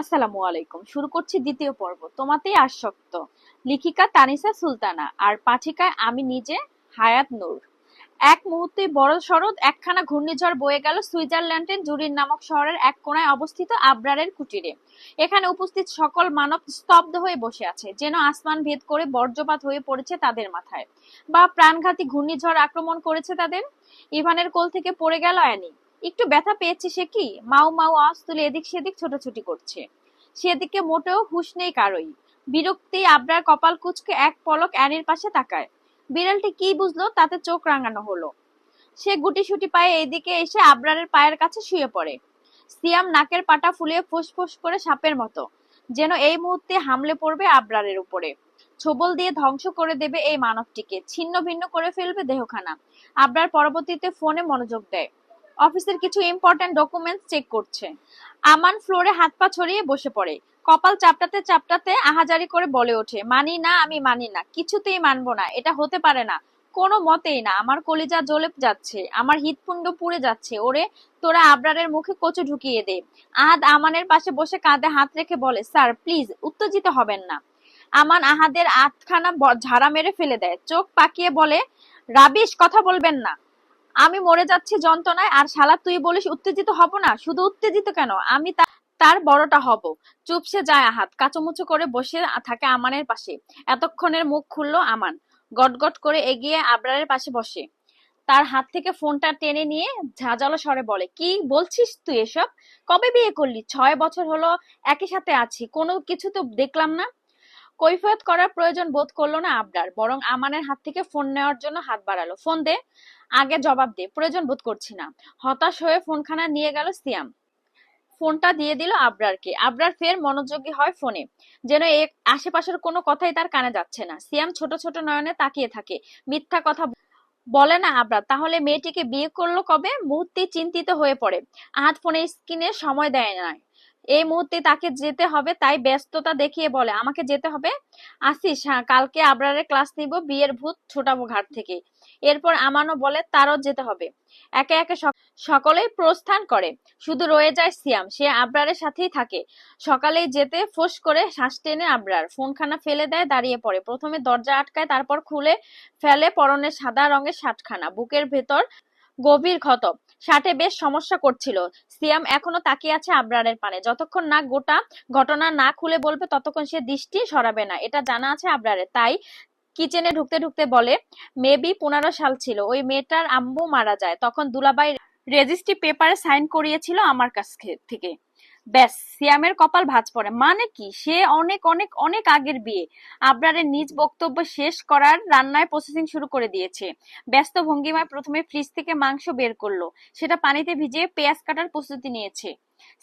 আসসালামু আলাইকুম। শুরু করছি দ্বিতীয় পর্ব, তোমাতেই আসক্ত। লেখিকা তানিসা সুলতানা আর পাঠিকায় আমি নিজে, হায়াত নূর। এক মুহূর্তেই বড় সড়ক একখানা ঘূর্ণিঝড় বয়ে গেল সুইজারল্যান্ডের জুরিন নামক শহরের এক কোণায় অবস্থিত আবরারের কুটিরে। এখানে উপস্থিত সকল মানব স্তব্ধ হয়ে বসে আছে, যেন আসমান ভেদ করে বজ্রপাত হয়ে পড়েছে তাদের মাথায়, বা প্রাণঘাতী ঘূর্ণিঝড় আক্রমণ করেছে তাদের। ইভানের কোল থেকে পড়ে গেল অ্যানি। একটু ব্যথা পেয়েছে সে, কি মাউ মাউ আওয়াজ তুলে এদিক সেদিক ছোটাছুটি করছে। সেদিকে মোটেও হুঁশ নেই কারোই। বিরক্তি আবরার কপাল কুঁচকে এক পলক অ্যানির পাশে তাকায়। বিড়ালটি কি বুঝলো তাতে চোখ রাঙানো হলো। সে গুটিসুটি পায়ে এইদিকে এসে আবরারের পায়ের কাছে শুয়ে পড়ে। সিয়াম নাকের পাটা ফুলিয়ে ফুসফুস করে সাপের মতো, যেন এই মুহূর্তে হামলে পড়বে আবরারের উপরে। ছোবল দিয়ে ধ্বংস করে দেবে এই মানবটিকে, ছিন্ন ভিন্ন করে ফেলবে দেহখানা। আবরার পরবর্তীতে ফোনে মনোযোগ দেয়। অফিসের কিছু ইম্পর্ট্যান্ট ডকুমেন্টস চেক করছে। আমান ফ্লোরে হাত পা ছড়িয়ে বসে পড়ে। কপাল চাপটাতে চাপটাতে আহাজারি করে বলে ওঠে, মানি না, আমি মানি না, কিছুতেই মানবো না, এটা হতে পারে না, কোনো মতেই না। আমার কলিজা জ্বলে যাচ্ছে, আমার হৃৎপিণ্ড পুড়ে যাচ্ছে। ওরে, তোরা আবরারের মুখে কচু ঢুকিয়ে দে। আহাদ আমানের পাশে বসে কাঁধে হাত রেখে বলে, স্যার প্লিজ উত্তেজিত হবেন না। আমান আহাদের আধখানা ঝাড়া মেরে ফেলে দেয়, চোখ পাকিয়ে বলে, রাবিশ, কথা বলবেন না। আমি মরে যাচ্ছি যন্ত্রণায়, আর শালা তুই বলিস উত্তেজিত হব না? শুধু উত্তেজিত কেন, আমি তার বড়টা হব। চুপসে যায় আহাত, কাচুমুচু করে বসে থাকে আমানের পাশে। এতক্ষণের মুখ খুললো আমান। গটগট করে এগিয়ে আবরারের পাশে বসে। তার হাত থেকে ফোনটা টেনে নিয়ে ঝাঁঝালো স্বরে বলে, কি বলছিস তুই এসব? কবে বিয়ে করলি? 6 বছর হলো একই সাথে আছি, কোনো কিছু তো দেখলাম না। কৈফিয়ত করার প্রয়োজন বোধ করলো না আবরার, বরং আমানের হাত থেকে ফোন নেওয়ার জন্য হাত বাড়ালো। ফোন দে, আগে জবাব দে, প্রয়োজন বোধ করছি না। হতাশ হয়ে ফোনখানা নিয়ে গেল সিয়াম। ফোনটা দিয়ে দিল আবরারকে। আবরার ফের মনোযোগী হয় ফোনে, যেন আশেপাশের কোনো কথাই তার কানে যাচ্ছে না। সিয়াম ছোট ছোট নয়নে তাকিয়ে থাকে। মিথ্যা কথা বলে না আবরার, তাহলে মেয়েটিকে বিয়ে করলো কবে? মুহূর্তেই চিন্তিত হয়ে পড়ে। আহাত ফোনের স্ক্রিনে সময় দেয় না। এই মুহূর্তে তাকে যেতে হবে, তাই ব্যস্ততা দেখিয়ে বলে, আমাকে যেতে হবে। আসিস? হ্যাঁ, কালকে আবরারের ক্লাস নিব, বিয়ের ভূত ছোটাবো ঘাট থেকে। এরপর আমানও বলে তারও যেতে হবে। একে একে সকলেই প্রস্থান করে। শুধু রয়ে যায় সিয়াম, সে আবরারের সাথেই থাকে। সকালেই যেতে ফোঁস করে শ্বাস টেনে আবরার ফোনখানা ফেলে দেয়, দাঁড়িয়ে পড়ে। প্রথমে দরজা আটকায়, তারপর খুলে ফেলে পরনের সাদা রঙের শার্টখানা। বুকের ভেতর গভীর ক্ষত, শার্টে বেশ সমস্যা করছিল। সিয়াম এখনো তাকিয়ে আছে আবরারের পানে। যতক্ষণ না গোটা ঘটনা না খুলে বলবে ততক্ষণ সে দৃষ্টি সরাবে না, এটা জানা আছে আবরারের। তাই কিচেনে ঢুকতে ঢুকতে বলে, মেবি 15 সাল ছিল, ওই মেয়েটার আম্মু মারা যায়, তখন দুলাভাই রেজিস্ট্রি পেপারে সাইন করিয়েছিল আমার কাছ থেকে। ব্যাস, সিয়ামের কপাল ভাঁজ পড়ে। মানে কি, সে অনেক অনেক অনেক আগের বিয়ে। আবরারের নিজ বক্তব্য শেষ করার রান্নায় প্রসেসিং শুরু করে দিয়েছে। ব্যস্ত ভঙ্গিমায় প্রথমে ফ্রিজ থেকে মাংস বের করলো, সেটা পানিতে ভিজিয়ে পেঁয়াজ কাটার প্রস্তুতি নিয়েছে।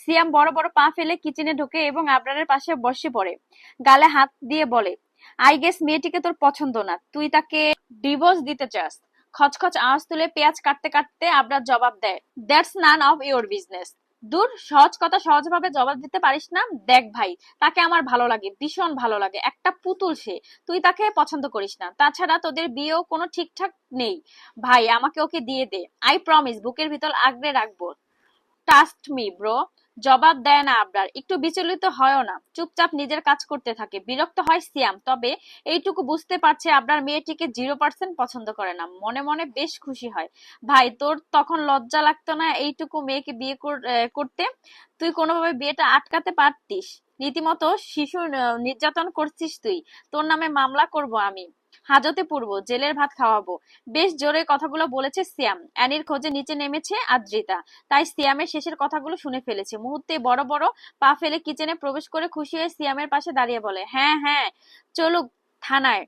সিয়াম বড় বড় পা ফেলে কিচেনে ঢোকে এবং আবরারের পাশে বসে পড়ে। গালে হাত দিয়ে বলে, আই গেস মেয়েটিকে তোর পছন্দ না, তুই তাকে ডিভোর্স দিতে চাস। খচখচ আওয়াজ তুলে পেঁয়াজ কাটতে কাটতে আবরার জবাব দেয়, that's none of your business. দূর, সহজ কথা সহজভাবে জবাব দিতে পারিস না? দেখ ভাই, তাকে আমার ভালো লাগে, ভীষণ ভালো লাগে। একটা পুতুল সে, তুই তাকে পছন্দ করিস না। তাছাড়া তোদের বিয়েও কোনো ঠিকঠাক নেই। ভাই, আমাকে ওকে দিয়ে দে, আই প্রমিস বুকের ভিতর আগলে রাখবো। Trust me bro. জবাব দেয় না আবরার, একটু বিচলিত হয়ও না, চুপচাপ নিজের কাজ করতে থাকে। বিরক্ত হয় সিয়াম, তবে এইটুকু বুঝতে পারছে আবরার মেয়েটিকে 0% পছন্দ করে না। মনে মনে বেশ খুশি হয়। ভাই, তোর তখন লজ্জা লাগতো না এইটুকু মেয়েকে বিয়ে করতে? তুই কোনোভাবে বিয়েটা আটকাতে পারতিস। রীতিমতো শিশু নির্যাতন করছিস তুই। তোর নামে মামলা করব আমি, হাজতে পুরবো, জেলের ভাত খাওয়াবো। বেশ জোরে কথাগুলো বলেছে সিয়াম। অ্যানির খোঁজে নিচে নেমেছে আদ্রিতা, তাই সিয়ামের শেষের কথাগুলো শুনে ফেলেছে। মুহূর্তে বড় বড় পা ফেলে কিচেনে প্রবেশ করে খুশি হয়ে সিয়ামের পাশে দাঁড়িয়ে বলে, হ্যাঁ হ্যাঁ, চলুক, থানায়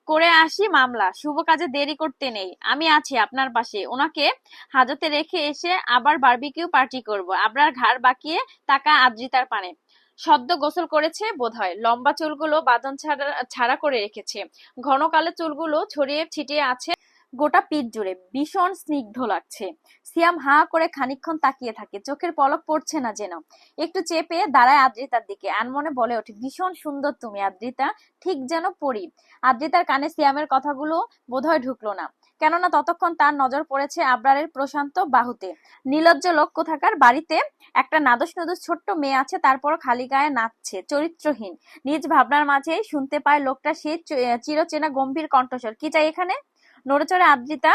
করে আসি মামলা। শুভ কাজে দেরি করতে নেই, আমি আছি আপনার পাশে। ওনাকে হাজতে রেখে এসে আবার বারবিকিউ পার্টি করব। আবরার ঘাড় বাঁকিয়ে তাকা আদ্রিতার পানে। সদ্য গোসল করেছে বোধহয়, লম্বা চুলগুলো বাঁধন ছাড়া ছাড়া করে রেখেছে। ঘন কালো চুলগুলো ছড়িয়ে ছিটিয়ে আছে গোটা পিঠ জুড়ে, ভীষণ স্নিগ্ধ লাগছে। সিয়াম হাঁ করে খানিকক্ষণ তাকিয়ে থাকে, চোখের পলক পড়ছে না যেন। একটু চেপে দাঁড়ায় আদ্রিতার দিকে, আনমনে বলে ওঠে, ভীষণ সুন্দর তুমি আদ্রিতা, ঠিক যেন পরি। আদ্রিতার কানে সিয়ামের কথাগুলো বোধহয় ঢুকলো না। কেননা ততক্ষণ তার নজর পড়েছে আবরারের প্রশান্ত বাহুতে। নির্লজ্জ লোক কোথাকার, বাড়িতে একটা নাদুস নুদুস ছোট্ট মেয়ে আছে, তারপর খালি গায়ে নাচছে, চরিত্রহীন। নিজ ভাবনার মাঝেই শুনতে পায় লোকটা সেই চিরচেনা গম্ভীর কণ্ঠস্বর। কি চাই এখানে? নড়েচড়ে আদ্রিতা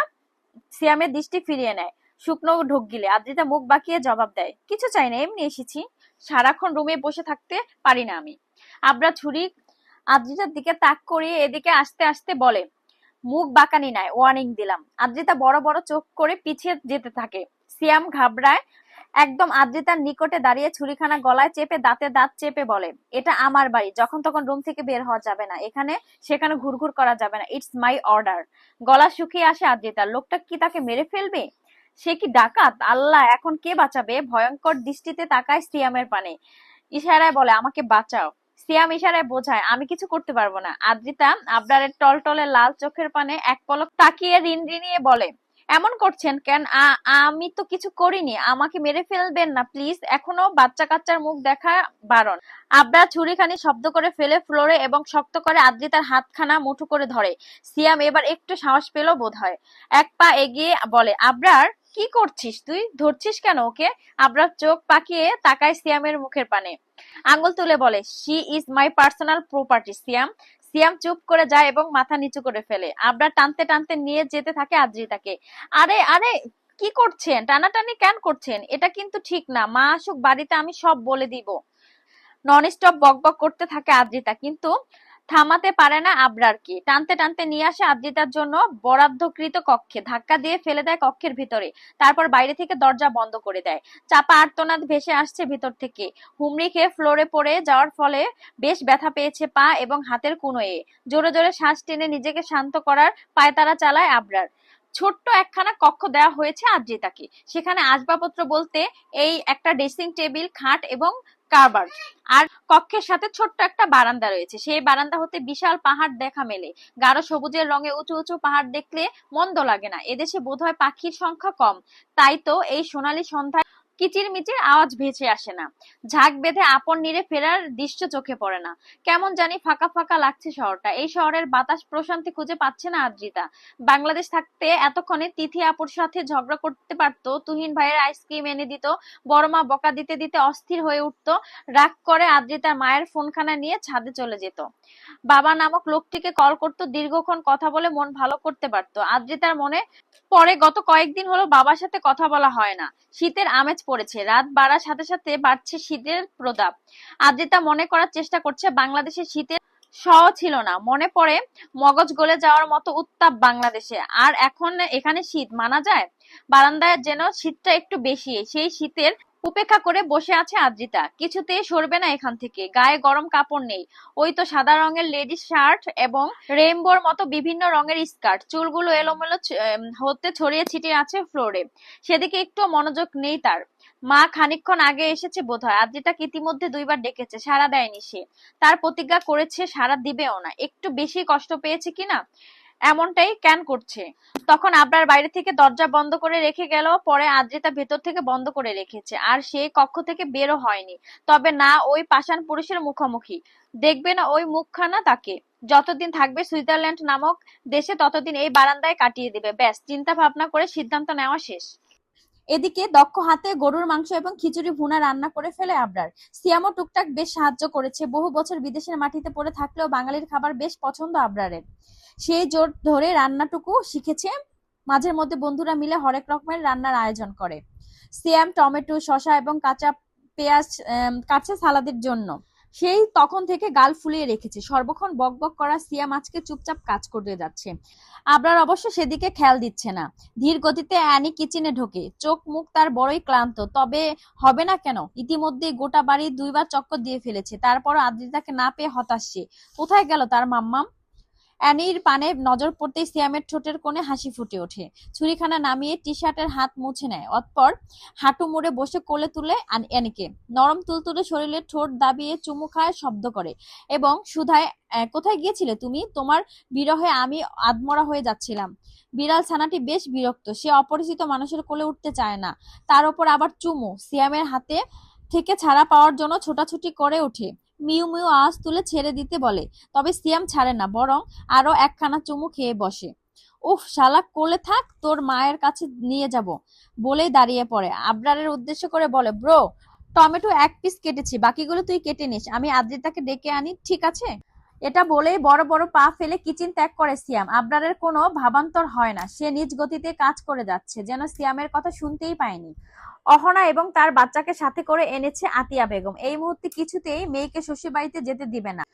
সিয়ামের দৃষ্টি ফিরিয়ে নেয়। শুকনো ঢোক গিলে আদ্রিতা মুখ বাঁকিয়ে জবাব দেয়, কিছু চাই না, এমনি এসেছি। সারাক্ষণ রুমে বসে থাকতে পারি না আমি। আবরার ছুরি আদ্রিতার দিকে তাক করিয়ে এদিকে আসতে আসতে বলে, মুখ বাঁকানি নাই, ওয়ার্নিং দিলাম। আদ্রিতা বড় বড় চোখ করে পিছিয়ে যেতে থাকে। সিয়াম ঘাবড়ায় একদম আদ্রিতার নিকটে দাঁড়িয়ে ছুরিখানা গলায় চেপে দাঁতে দাঁত চেপে বলে, এটা আমার বাড়ি, যখন তখন রুম থেকে বের হওয়া যাবে না, এখানে সেখানে ঘুরঘুর করা যাবে না, ইটস মাই অর্ডার। গলা শুকিয়ে আসে আদ্রিতার। লোকটা কি তাকে মেরে ফেলবে? সে কি ডাকাত? আল্লাহ, এখন কে বাঁচাবে? ভয়ঙ্কর দৃষ্টিতে তাকায় সিয়ামের পানে, ইশারায় বলে, আমাকে বাঁচাও। সিয়াম ইশারায় বোঝায়, আমি কিছু করতে পারবো না। আদ্রিতা আবরারের টলটলে লাল চোখের পানে এক পলক তাকিয়ে রিনরিনিয়ে বলে, এমন করছেন কেন? আমি তো কিছু করিনি, আমাকে মেরে ফেলবেন না প্লিজ, এখনো বাচ্চা কাচ্চার মুখ দেখা বারণ। আবরার ছুরিখানি শব্দ করে ফেলে ফ্লোরে এবং শক্ত করে আদ্রিতার হাতখানা মুঠো করে ধরে। সিয়াম এবার একটু সাহস পেল বোধ হয়। এক পা এগিয়ে বলে, আবরার, কি করছিস তুই? ধরছিস কেন ওকে? আবরার চোখ পাকিয়ে তাকায় সিয়ামের মুখের পানে, আঙ্গুল তুলে বলে, she is my personal property Siyam. Siyam চুপ করে যায় এবং মাথা নিচু করে ফেলে। আবরার টানতে টানতে নিয়ে যেতে থাকে আদ্রিতাকে। আরে আরে, কি করছেন? টানাটানি কেন করছেন? এটা কিন্তু ঠিক না, মা আসুক বাড়িতে, আমি সব বলে দিব। নন স্টপ বকবক করতে থাকে আদ্রিতা, কিন্তু থামাতে পারে না আবরারকে। টানতে টানতে নিয়ে আসে আদ্রিতার জন্য বরাদ্দকৃত কক্ষে, ধাক্কা দিয়ে ফেলে দেয় কক্ষের ভিতরে, তারপর বাইরে থেকে দরজা বন্ধ করে দেয়। চাপা আর্তনাদ ভেসে আসছে ভিতর থেকে। হুমড়ি খেয়ে ফ্লোরে পড়ে যাওয়ার ফলে বেশ ব্যথা পেয়েছে পা এবং হাতের কনুয়ে। জোরে জোরে শ্বাস টেনে নিজেকে শান্ত করার পায়তারা চালায় আবরার। ছোট্ট একখানা কক্ষ দেওয়া হয়েছে আদ্রিতাকে। সেখানে আসবাবপত্র বলতে এই একটা ড্রেসিং টেবিল, খাট এবং কারবার্ড। আর কক্ষের সাথে ছোট্ট একটা বারান্দা রয়েছে। সেই বারান্দা হতে বিশাল পাহাড় দেখা মেলে। গাঢ় সবুজের রঙে উঁচু উঁচু পাহাড় দেখলে মন্দ লাগে না। এদেশে বোধহয় পাখির সংখ্যা কম, তাই তো এই সোনালী সন্ধ্যায় কিচিরমিচির আওয়াজ ভেসে আসে না। ঝাঁক বেঁধে আপন নিরে ফেরার দৃশ্য চোখে পড়ে না। কেমন জানি ফাঁকা ফাঁকা লাগছে শহরটা। এই শহরের বাতাস প্রশান্তি খুঁজে পাচ্ছে না আদ্রিতা। বাংলাদেশ থাকতে এতক্ষণে তিথি আপুর সাথে ঝগড়া করতে পারতো, তুহিন ভাইয়ের আইসক্রিম এনে দিত, বড় মা বকা দিতে দিতে অস্থির হয়ে উঠতো, রাগ করে আদ্রিতার মায়ের ফোনখানা নিয়ে ছাদে চলে যেত, বাবা নামক লোকটিকে কল করতো, দীর্ঘক্ষণ কথা বলে মন ভালো করতে পারতো। আদ্রিতার মনে পরে গত কয়েকদিন হলো বাবার সাথে কথা বলা হয় না। শীতের আমেজ পড়েছে, রাত বাড়ার সাথে সাথে বাড়ছে শীতের প্রতাপ। আদ্রিতা মনে করার চেষ্টা করছে বাংলাদেশের শীতের স ছিল না, মনে পড়ে মগজ গলে যাওয়ার মতো উত্তাপ বাংলাদেশে। আর এখন এখানে শীত মানা যায়? বারান্দায় যেন শীতটা একটু বেশি, সেই শীতের উপেক্ষা করে বসে আছে আদ্রিতা। কিছুতেই সরবে না এখান থেকে। গায়ে গরম কাপড় নেই, ওই তো সাদা রঙের লেডিস শার্ট এবং রেইনবোর মতো বিভিন্ন রঙের স্কার্ট। চুলগুলো এলোমেলো হতে ছড়িয়ে ছিটিয়ে আছে ফ্লোরে, সেদিকে একটু মনোযোগ নেই তার। মা খানিকক্ষণ আগে এসেছে বোধহয়। আদ্রিতাকে ইতিমধ্যে 2 বার ডেকেছে, সাড়া দেয়নি সে। তার প্রতিজ্ঞা করেছে সাড়া দিবেও না। একটু বেশি কষ্ট পেয়েছে কিনা এমনটাই কেন করছে। তখন আবরার বাইরে থেকে দরজা বন্ধ করে রেখে গেল, পরে আদ্রিতা ভেতর থেকে বন্ধ করে রেখেছে, আর সেই কক্ষ থেকে বেরো হয়নি। তবে না ওই পাষাণ পুরুষের মুখোমুখি, দেখবে না ওই মুখখানা তাকে। যতদিন থাকবে সুইজারল্যান্ড নামক দেশে ততদিন এই বারান্দায় কাটিয়ে দেবে। ব্যাস, চিন্তা ভাবনা করে সিদ্ধান্ত নেওয়া শেষ। এদিকে দক্ষ হাতে গরুর মাংস এবং খিচুড়ি ভুনা রান্না করে ফেলে আবরার। সিয়ামও টুকটাক বেশ সাহায্য করেছে। বহু বছর বিদেশের মাটিতে পড়ে থাকলেও বাঙালির খাবার বেশ পছন্দ আবরারের। সেই জোর ধরে রান্নাটুকু শিখেছে। মাঝের মধ্যে বন্ধুরা মিলে হরেক রকমের রান্নার আয়োজন করে। সিয়াম টমেটো, শসা এবং কাঁচা পেঁয়াজ কাটছে সালাদের জন্য। সেই তখন থেকে গাল ফুলিয়ে রেখেছে। সর্বক্ষণ বকবক করা সিয়াম আজকে চুপচাপ কাজ করে যাচ্ছে। আবরার অবশ্য সেদিকে খেয়াল দিচ্ছে না। ধীর গতিতে অ্যানি কিচেনে ঢোকে। চোখ মুখ তার বড়ই ক্লান্ত, তবে হবে না কেন? ইতিমধ্যেই গোটা বাড়ি 2 বার চক্কর দিয়ে ফেলেছে। তারপরও আদ্রিতাকে না পেয়ে হতাশ সে। কোথায় গেল তার মাম্মাম? অ্যানির পানে নজর পড়তেই সিয়ামের ঠোঁটের কোণে হাসি ফুটে ওঠে। ছুরিখানা নামিয়ে টি শার্টের হাত মুছে নেয়। অতঃপর হাঁটু মুড়ে বসে কোলে তুলে অ্যানিকে। নরম তুলতুলে শরীরে ঠোঁট দাবিয়ে চুমু খায়, শব্দ করে এবং সুধায়, কোথায় গিয়েছিলে তুমি? তোমার বিরহে আমি আধমরা হয়ে যাচ্ছিলাম। বিড়াল ছানাটি বেশ বিরক্ত। সে অপরিচিত মানুষের কোলে উঠতে চায় না, তার ওপর আবার চুমু। সিয়ামের হাতে থেকে ছাড়া পাওয়ার জন্য ছোটাছুটি করে ওঠে, মিউ মিউ আওয়াজ তুলে ছেড়ে দিতে বলে। তবে সিয়াম ছাড়ে না, বরং আরো একখানা চুমু খেয়ে বসে। উফ শালা, কোলে থাক, তোর মায়ের কাছে নিয়ে যাব বলেই দাঁড়িয়ে পড়ে। আবরারের উদ্দেশ্য করে বলে, ব্রো, টমেটো 1 পিস কেটেছি, বাকিগুলো তুই কেটে নিস, আমি আদ্রিতাকে ডেকে আনি, ঠিক আছে? এটা বলেই বড় বড় পা ফেলে কিচেন ত্যাগ করে সিয়াম। আবরারের কোনো ভাবান্তর হয় না, সে নিজ গতিতে কাজ করে যাচ্ছে, যেন সিয়ামের কথা শুনতেই পায়নি। অহনা এবং তার বাচ্চাকে সাথে করে এনেছে আতিয়া বেগম। এই মুহূর্তে কিছুতেই মেয়েকে শ্বশুর বাড়িতে যেতে দিবে না।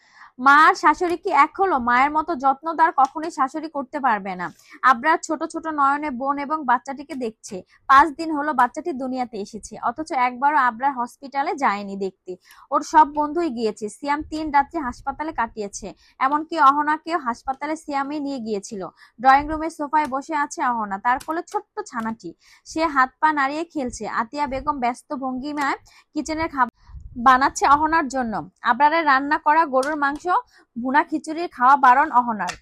মা আর শাশুড়ি কি এক হলো? মায়ের মতো যত্নদার কখনোই শাশুড়ি করতে পারবে না। আবরার ছোট ছোট নয়নে বোন এবং বাচ্চাটিকে দেখছে। 5 দিন হলো বাচ্চাটি দুনিয়াতে এসেছে, অথচ একবারও আবরার হসপিটালে যায়নি দেখতে। ওর সব বন্ধুই গিয়েছে। সিয়াম 3 রাত্রি হাসপাতালে কাটিয়েছে, এমনকি অহনাকেও হাসপাতালে সিয়ামই নিয়ে গিয়েছিল। ড্রয়িং রুমের সোফায় বসে আছে অহনা, তার কোলে ছোট্ট ছানাটি। সে হাত পা নাড়িয়ে খেলছে। আতিয়া বেগম ব্যস্ত ভঙ্গিমায় কিচেনের খাবার বানাচ্ছে অহনার জন্য। আবরারের রান্না করা গরুর মাংস, ভুনা খিচুড়ির খাওয়া বারণ অহনার।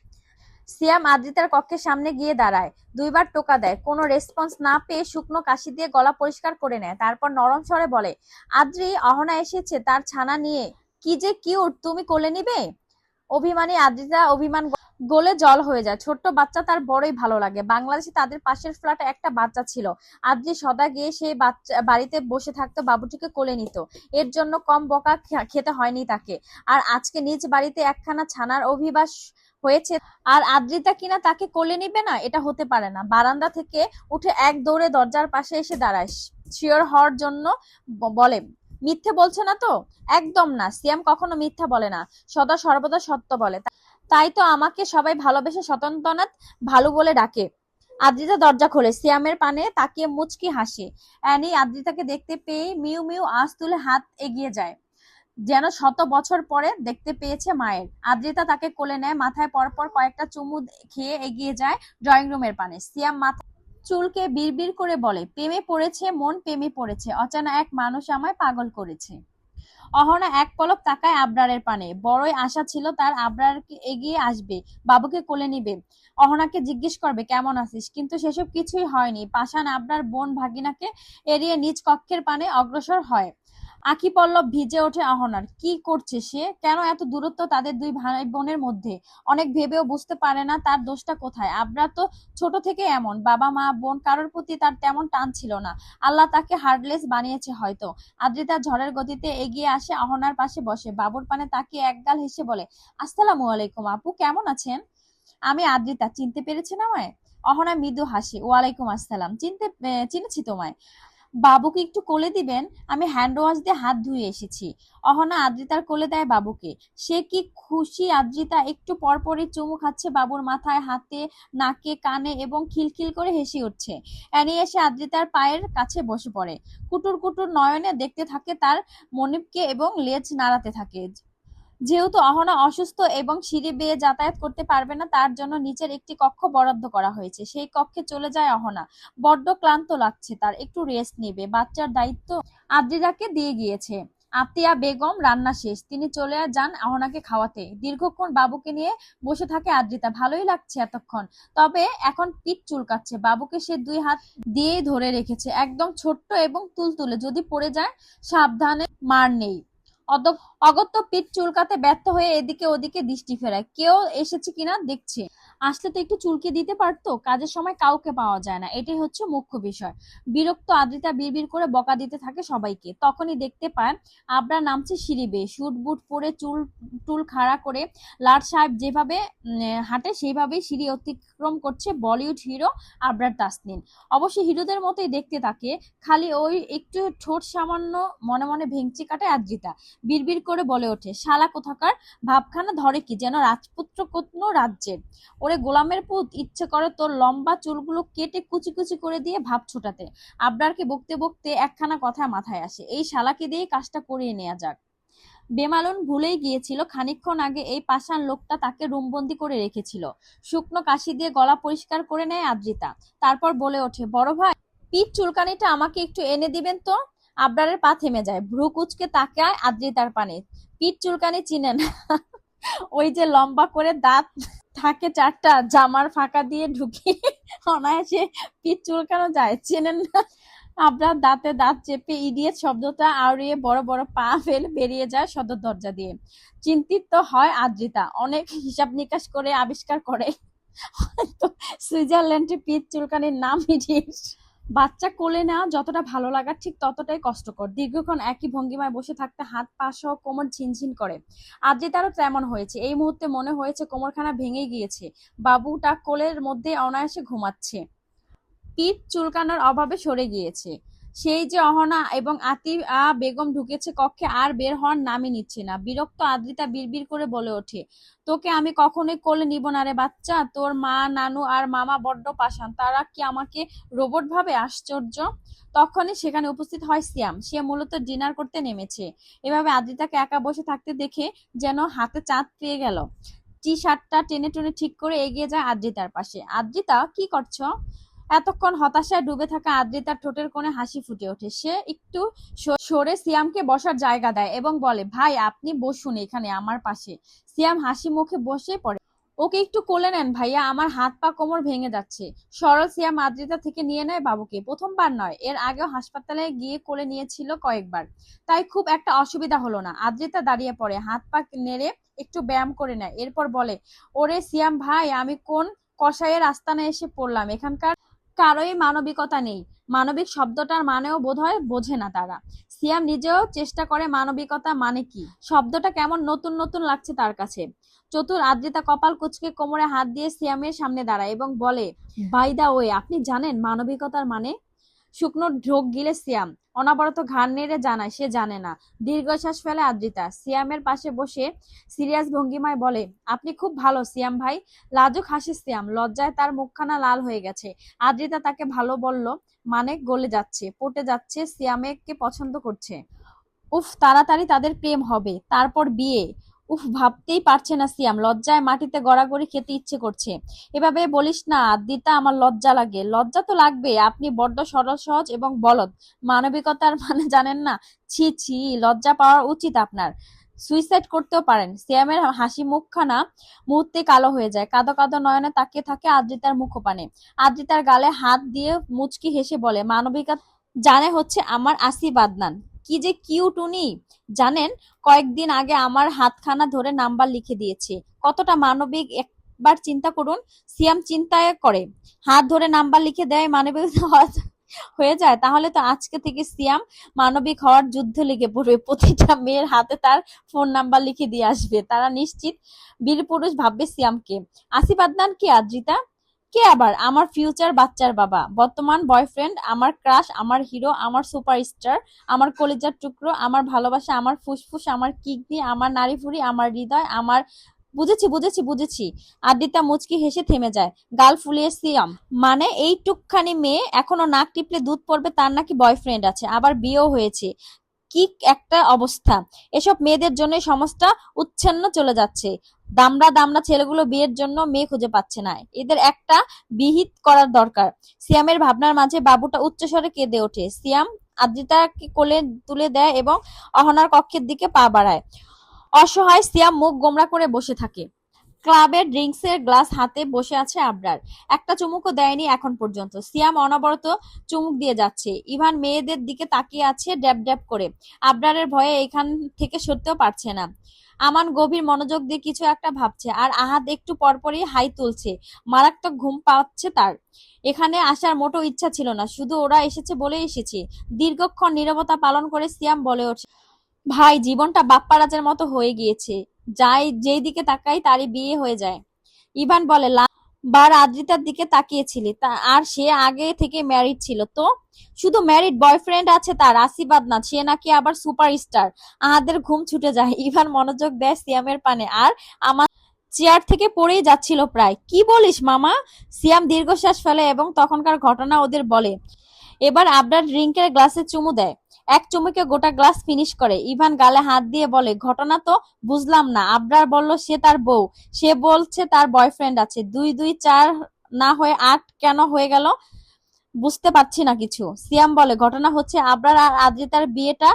সিয়াম আদ্রিতার কক্ষের সামনে গিয়ে দাঁড়ায়, 2বার টোকা দেয়। কোনো রেসপন্স না পেয়ে শুকনো কাশি দিয়ে গলা পরিষ্কার করে নেয়, তারপর নরম স্বরে বলে, আদ্রি, অহনা এসেছে তার ছানা নিয়ে। কি যে কিউট, তুমি কোলে নিবে? অভিমানী আদ্রিতা অভিমান গোলে জল হয়ে যায়। ছোট্ট বাচ্চা তার বড়ই ভালো লাগে। বাংলাদেশে তাদের পাশের ফ্ল্যাটে একটা বাচ্চা ছিল। আদ্রি সদা গিয়ে সেই বাচ্চা বাড়িতে বসে থাকতো, বাবুটিকে কোলে নিত। এর জন্য কম বকা খেতে হয়নি তাকে। আর আজকে নিজ বাড়িতে একখানা ছানার অভিবাস হয়েছে, আর আদ্রিতা কিনা তাকে কোলে নিবে না? এটা হতে পারে না। বারান্দা থেকে উঠে এক দৌড়ে দরজার পাশে এসে দাঁড়ায়, শিওর হওয়ার জন্য বলে, মিথ্যে বলছে না তো? একদম না, সিয়াম কখনো মিথ্যা বলে না, সদা সর্বদা সত্য বলে। তাই তো আমাকে সবাই ভালোবেসে স্বতন্ত্রনাথ ভালু বলে ডাকে। আদ্রিতা দরজা খোলে, সিয়ামের পানে তাকিয়ে মুচকি হাসে। অ্যানি আদ্রিতাকে দেখতে পেয়ে মিউ মিউ আঁচ তুলে হাত এগিয়ে যায়, যেন 100 বছর পরে দেখতে পেয়েছে মায়ের। আদ্রিতা তাকে কোলে নেয়, মাথায় পরপর কয়েকটা চুমু খেয়ে এগিয়ে যায় ড্রয়িং রুমের পানে। সিয়াম মাথা চুলকে বিড়বিড় করে বলে, প্রেমে পড়েছে মন, প্রেমে পড়েছে, অচেনা এক মানুষ আমায় পাগল করেছে। অহনা এক পলক তাকায় আবরারের পানে। বড়ই আশা ছিল তার, আবরার এগিয়ে আসবে, বাবুকে কোলে নিবে, অহনাকে জিজ্ঞেস করবে কেমন আছিস, কিন্তু সেসব কিছুই হয়নি। পাষাণ আবরার বোন ভাগিনাকে এড়িয়ে নিজ কক্ষের পানে অগ্রসর হয়। আঁখি পল্লব ভিজে ওঠে অহনার। কি করছে সে? কেন এত দূরত্ব তাদের দুই ভাই বোনের মধ্যে? অনেক ভেবেও বুঝতে পারে না তার দোষটা কোথায়। আবরার তো ছোট থেকে এমন, বাবা মা বোন কারোর প্রতি তার তেমন টান ছিল না। আল্লাহ তাকে হার্টলেস বানিয়েছে হয়তো। আদ্রিতা ঝড়ের গতিতে এগিয়ে আসে, অহনার পাশে বসে, বাবুর পানে তাকিয়ে একগাল হেসে বলে, আসসালামু আলাইকুম আপু, কেমন আছেন? আমি আদ্রিতা, চিনতে পেরেছেন আমায়? অহনা মৃদু হাসে, ওয়ালাইকুম আসসালাম, চিনেছি তোমায়। বাবুকে একটু কোলে দিবেন? আমি হ্যান্ড ওয়াশ দিয়ে হাত ধুয়ে এসেছি। অহনা আদ্রিতার কোলে দেয় বাবুকে। সে কি খুশি! আদ্রিতা একটু পরপরই চুমু খাচ্ছে বাবুর মাথায়, হাতে, নাকে, কানে এবং খিলখিল করে হেসে উঠছে। অ্যানি এসে আদ্রিতার পায়ের কাছে বসে পড়ে, কুটুর কুটুর নয়নে দেখতে থাকে তার মনিবকে এবং লেজ নাড়াতে থাকে। যেহেতু অহনা অসুস্থ এবং সিঁড়ি বেয়ে যাতায়াত করতে পারবে না, তার জন্য নিচের একটি কক্ষ বরাদ্দ করা হয়েছে। সেই কক্ষে চলে যায় অহনা। বড্ড ক্লান্ত লাগছে তার, একটু রেস্ট নেবে। বাচ্চার দায়িত্ব আদ্রিতাকে দিয়ে গিয়েছে। আতিয়া বেগম রান্না শেষ, তিনি চলে যান অহনাকে খাওয়াতে। দীর্ঘক্ষণ বাবুকে নিয়ে বসে থাকে আদ্রিতা। ভালোই লাগছে এতক্ষণ, তবে এখন পিঠ চুলকাচ্ছে। বাবুকে সে 2 হাত দিয়েই ধরে রেখেছে, একদম ছোট্ট এবং তুলতুলে, যদি পড়ে যায় সাবধানে, মার নেই। অগত্য পিঠ চুলকাতে ব্যর্থ হয়ে এদিকে ওদিকে দৃষ্টি ফেরায়, কেউ এসেছে কিনা দেখছে। আসলে তো একটু চুলকে দিতে পারতো, কাজের সময় কাউকে পাওয়া যায় না, এটাই হচ্ছে মুখ্য বিষয়। বিরক্ত আদ্রিতা বিড়বিড় করে বকা দিতে থাকে সবাইকে। তখনই দেখতে পায় আবরার নামছে সিঁড়ি বেয়ে, শুট বুট পরে, চুল টুল খাড়া করে। লাট সাহেব যেভাবে হাঁটে সেইভাবেই সিঁড়ি অতিক্রম করছে বলিউড হিরো আবরার তাসনিন। অবশ্য হিরোদের মতোই দেখতে তাকে, খালি ওই একটু ঠোঁট সামান্য। মনে মনে ভেঙচি কাটে আদ্রিতা, বিড়বিড় করে বলে ওঠে, শালা কোথাকার, ভাবখানা ধরে কি যেন রাজপুত্র কোনো রাজ্যের। ওরে গোলামের পুত, ইচ্ছে করে তোর লম্বা চুলগুলো কেটে কুচি কুচি করে দিয়ে ভাব ছোটাতে। আবরারকে বকতে বকতে একখানা কথা মাথায় আসে, এই শালাকে দিয়ে কাজটা করিয়ে নেওয়া যাক। বেমালুন ভুলেই গিয়েছিল খানিকক্ষণ আগে এই পাষাণ লোকটা তাকে রুমবন্দি করে রেখেছিল। শুকনো কাশি দিয়ে গলা পরিষ্কার করে নেয় আদ্রিতা, তারপর বলে ওঠে, বড় ভাই, পিঠ চুলকানিটা আমাকে একটু এনে দিবেন তো? আবরারের পা থেমে যায়, ভ্রু কুচকে তাকায় আদ্রিতার পানে। পিঠ চুলকানি চিনেন? ওই যে লম্বা করে দাঁত থাকে 4টা, জামার ফাঁকা দিয়ে ঢুকিয়ে অনায়াসে পিঠ চুলকানো যায়, চেনেন না? আবরার দাঁতে দাঁত চেপে ইডিয়েট শব্দটা আওড়িয়ে বড় বড় পা ফেলে বেরিয়ে যায় সদর দরজা দিয়ে। চিন্তিত হয় আদ্রিতা, অনেক হিসাব নিকাশ করে আবিষ্কার করে তো সুইজারল্যান্ডে পিচ চুলকানির নাম ইডিস। বাচ্চা কোলে নেওয়া যতটা ভালো লাগার ঠিক ততটাই কষ্টকর। দীর্ঘক্ষণ একই ভঙ্গিমায় বসে থাকতে হাত পা সহ কোমর ঝিনঝিন করে। আদ্রিতারও তেমন হয়েছে। এই মুহূর্তে মনে হয়েছে কোমরখানা ভেঙে গিয়েছে। বাবুটা কোলের মধ্যে অনায়াসে ঘুমাচ্ছে। পিঠ চুলকানোর অভাবে সরে গিয়েছে। সেই যে অহনা এবং আতিফা বেগম ঢুকেছে কক্ষে, আর বের হওয়ার নামই নিচ্ছে না। বিরক্ত আদ্রিতা বিড়বিড় করে বলে ওঠে, তোকে আমি কখনোই কোলে নিব না রে বাচ্চা। তোর মা, নানু আর মামা বড্ড পাষাণ, তারা কি আমাকে রোবট ভাবে? আশ্চর্য। তখনই সেখানে উপস্থিত হয় সিয়াম। সে মূলত ডিনার করতে নেমেছে। এভাবে আদ্রিতাকে একা বসে থাকতে দেখে যেন হাতে চাঁদ পেয়ে গেল। টি শার্টটা টেনে টেনে ঠিক করে এগিয়ে যায় আদ্রিতার পাশে। আদ্রিতা, কি করছো? এতক্ষণ হতাশায় ডুবে থাকা আদ্রিতার ঠোঁটের কোণে হাসি ফুটে ওঠে। সে একটু সরে সিয়ামকে বসার জায়গা দেয় এবং বলে, ভাই আপনি বসুন এখানে আমার পাশে। সিয়াম হাসি মুখে বসে পড়ে। ওকে একটু কোলে নেন ভাইয়া, আমার হাত পা কোমর ভেঙে যাচ্ছে। সরল সিয়াম আদ্রিতা থেকে নিয়ে নেয় বাবুকে। প্রথমবার নয়, এর আগেও হাসপাতালে গিয়ে কোলে নিয়েছিল কয়েকবার। তাই খুব একটা অসুবিধা হলো না। আদ্রিতা দাঁড়িয়ে পড়ে, হাত পা নেড়ে একটু ব্যায়াম করে নেয়। এরপর বলে, ওরে সিয়াম ভাই, আমি কোন কসাইয়ের আস্তানায় এসে পড়লাম? এখানকার কারোই মানবিকতা নেই। মানবিক শব্দটার মানেও বোধহয় বোঝে না তারা। সিয়াম নিজেও চেষ্টা করে মানবিকতা মানে কি। শব্দটা কেমন নতুন নতুন লাগছে তার কাছে। চতুর আদ্রিতা কপাল কুঁচকে কোমরে হাত দিয়ে সিয়ামের সামনে দাঁড়ায় এবং বলে, বাই দা ওয়ে, আপনি জানেন মানবিকতার মানে? শুকনো ঢোক গিলে সিয়াম অনবরত ঘাড় নেড়ে জানায় সে জানে না। দীর্ঘশ্বাস ফেলে আদ্রিতা। সিয়ামের পাশে বসে সিরিয়াস ভঙ্গিমায় বলে, আপনি খুব ভালো সিয়াম ভাই। লাজুক হাসি সিয়াম, লজ্জায় তার মুখখানা লাল হয়ে গেছে। আদ্রিতা তাকে ভালো বলল মানে গলে যাচ্ছে, পটে যাচ্ছে, সিয়ামকে পছন্দ করছে। উফ, তাড়াতাড়ি তাদের প্রেম হবে, তারপর বিয়ে। উফ, ভাবতেই পারছে না সিয়াম। লজ্জায় মাটিতে গড়াগড়ি খেতে ইচ্ছে করছে। এভাবে বলিস না আদ্রিতা, আমার লজ্জা লাগে। লজ্জা তো লাগবে, আপনি বড্ড সরল সহজ এবং বলদ। মানবিকতার মানে জানেন না? ছি ছি, লজ্জা পাওয়া উচিত আপনার। সুইসাইড করতেও পারেন। সিয়ামের হাসি মুখখানা মুহূর্তে কালো হয়ে যায়। কাঁদো কাঁদো নয়নে তাকিয়ে থাকে আদ্রিতার মুখপানে। আদ্রিতার গালে হাত দিয়ে মুচকি হেসে বলে, মানবিকতা জানে হচ্ছে আমার আশীর্বাদ। কি যে কিউট উনি! জানেন, কয়েকদিন আগে আমার হাতখানা ধরে নাম্বার লিখে দিয়েছে। কতটা মানবিক একবার চিন্তা করুন। সিয়াম চিন্তায় করে, হাত ধরে নাম্বার লিখে দেয় মানবিক হয়ে যায়? তাহলে তো আজকে থেকে সিয়াম মানবিক হওয়ার যুদ্ধ লেগে পড়বে। প্রতিটা মেয়ের হাতে তার ফোন নাম্বার লিখে দিয়ে আসবে। তারা নিশ্চিত বীরপুরুষ ভাববে সিয়ামকে। আশীর্বাদ কি আদ্রিতা? কে আবার? আমার ফিউচার বাচ্চার বাবা, বর্তমান বয়ফ্রেন্ড, আমার ক্রাশ, আমার হিরো, আমার সুপারস্টার, আমার কলিজার টুকরো, আমার ভালোবাসা, আমার ফুসফুস, আমার কিডনি, আমার নাড়িভুড়ি, আমার হৃদয়, আমার। বুঝেছি বুঝেছি বুঝেছি। আদ্রিতা মুচকি হেসে থেমে যায়। গাল ফুলিয়ে সিয়াম, মানে এই টুকখানি মেয়ে এখনো নাক টিপলে দুধ পড়বে, তার নাকি বয়ফ্রেন্ড আছে, আবার বিয়েও হয়েছে। কি একটা অবস্থা! এসব মেয়েদের জন্য সমাজটা উচ্ছন্ন চলে যাচ্ছে। দামড়া দামড়া ছেলেগুলো বিয়ের জন্য মেয়ে খুঁজে পাচ্ছে না। এদের একটা বিহিত করার দরকার। সিয়ামের ভাবনার মাঝে বাবুটা উচ্চস্বরে কেঁদে ওঠে। সিয়াম আদ্রিতাকে কোলে তুলে দেয় এবং অহনার কক্ষের দিকে পা বাড়ায়। অসহায় সিয়াম মুখ গোমড়া করে বসে থাকে। ক্লাবের ড্রিঙ্কসের গ্লাস হাতে বসে আছে আবরার। একটা চুমুকও দেয়নি এখন পর্যন্ত। সিয়াম অনবরত চুমুক দিয়ে যাচ্ছে। ইভান মেয়েদের দিকে তাকিয়ে আছে ড্যাব ড্যাব করে। আবরারের ভয়ে এখান থেকে সরতেও পারছে না। আমান গভীর মনোযোগ দিয়ে কিছু একটা ভাবছে, আর আহাদ একটু পরপরই হাই তুলছে। মারাত্মক ঘুম পাচ্ছে তার। এখানে আসার মোটো ইচ্ছা ছিল না, শুধু ওরা এসেছে বলে এসেছি। দীর্ঘক্ষণ নীরবতা পালন করে সিয়াম বলে ওঠে, ভাই জীবনটা বাপ্পারাজের মতো হয়ে গিয়েছে। যেই দিকে তাকাই তারই বিয়ে হয়ে যায়। ইভান বলে, বার আদ্রিতার দিকে তাকিয়েছিলি আর সে আগে থেকে ম্যারিড ছিল তো? শুধু ম্যারিড বয়ফ্রেন্ড আছে তার, আশীর্বাদ না, সে নাকি আবার সুপারস্টার। আহাদের ঘুম ছুটে যায়। ইভান মনোযোগ দেয় সিয়ামের পানে, আর আমার চেয়ার থেকে পড়েই যাচ্ছিল প্রায়। কি বলিস মামা? সিয়াম দীর্ঘশ্বাস ফেলে এবং তখনকার ঘটনা ওদের বলে। এবার আবরার ড্রিঙ্কের গ্লাসে চুমু দেয়। এক চুমুকে গোটা গ্লাস ফিনিশ করে। ইভান গালে হাত দিয়ে বলে, ঘটনা তো বুঝলাম না। আবরার বলল সে তার বউ, সে বলছে তার বয়ফ্রেন্ড আছে। 2 2 4 না হয়ে 8 কেন হয়ে গেল? বুঝতে পারছি না কিছু। সিয়াম বলে, ঘটনা হচ্ছে আবরার আর আদ্রিতার বিয়েটা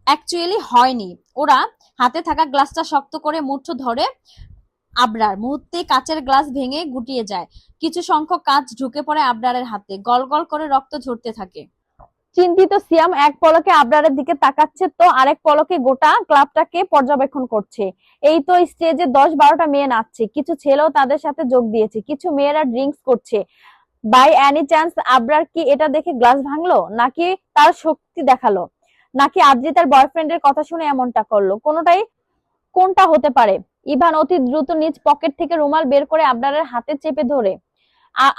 অ্যাকচুয়ালি হয়নি। ওরা হাতে থাকা গ্লাসটা শক্ত করে মুঠো ধরে। আবরার মুহূর্তেই কাচের গ্লাস ভেঙে গুটিয়ে যায়। কিছু সংখ্যক কাঁচ ঢুকে পড়ে আবরারের হাতে। গল গল করে রক্ত ঝরতে থাকে। চিন্তিত সিয়াম এক পলকে আবরারের দিকে তাকাচ্ছে তো আরেক পলকে গোটা ক্লাবটাকে পর্যবেক্ষণ করছে। এই তো স্টেজে 10-12টা মেয়ে নাচছে, কিছু ছেলেও তাদের সাথে যোগ দিয়েছে, কিছু মেয়েরা ড্রিঙ্কস করছে। বাই এনি চান্স আবরার কি এটা দেখে গ্লাস ভাঙলো, নাকি তার শক্তি দেখালো, নাকি আদ্রিতার বয়ফ্রেন্ডের কথা শুনে এমনটা করলো? কোনটা হতে পারে? ইভান অতি দ্রুত নিজ পকেট থেকে রুমাল বের করে আবরারের হাতে চেপে ধরে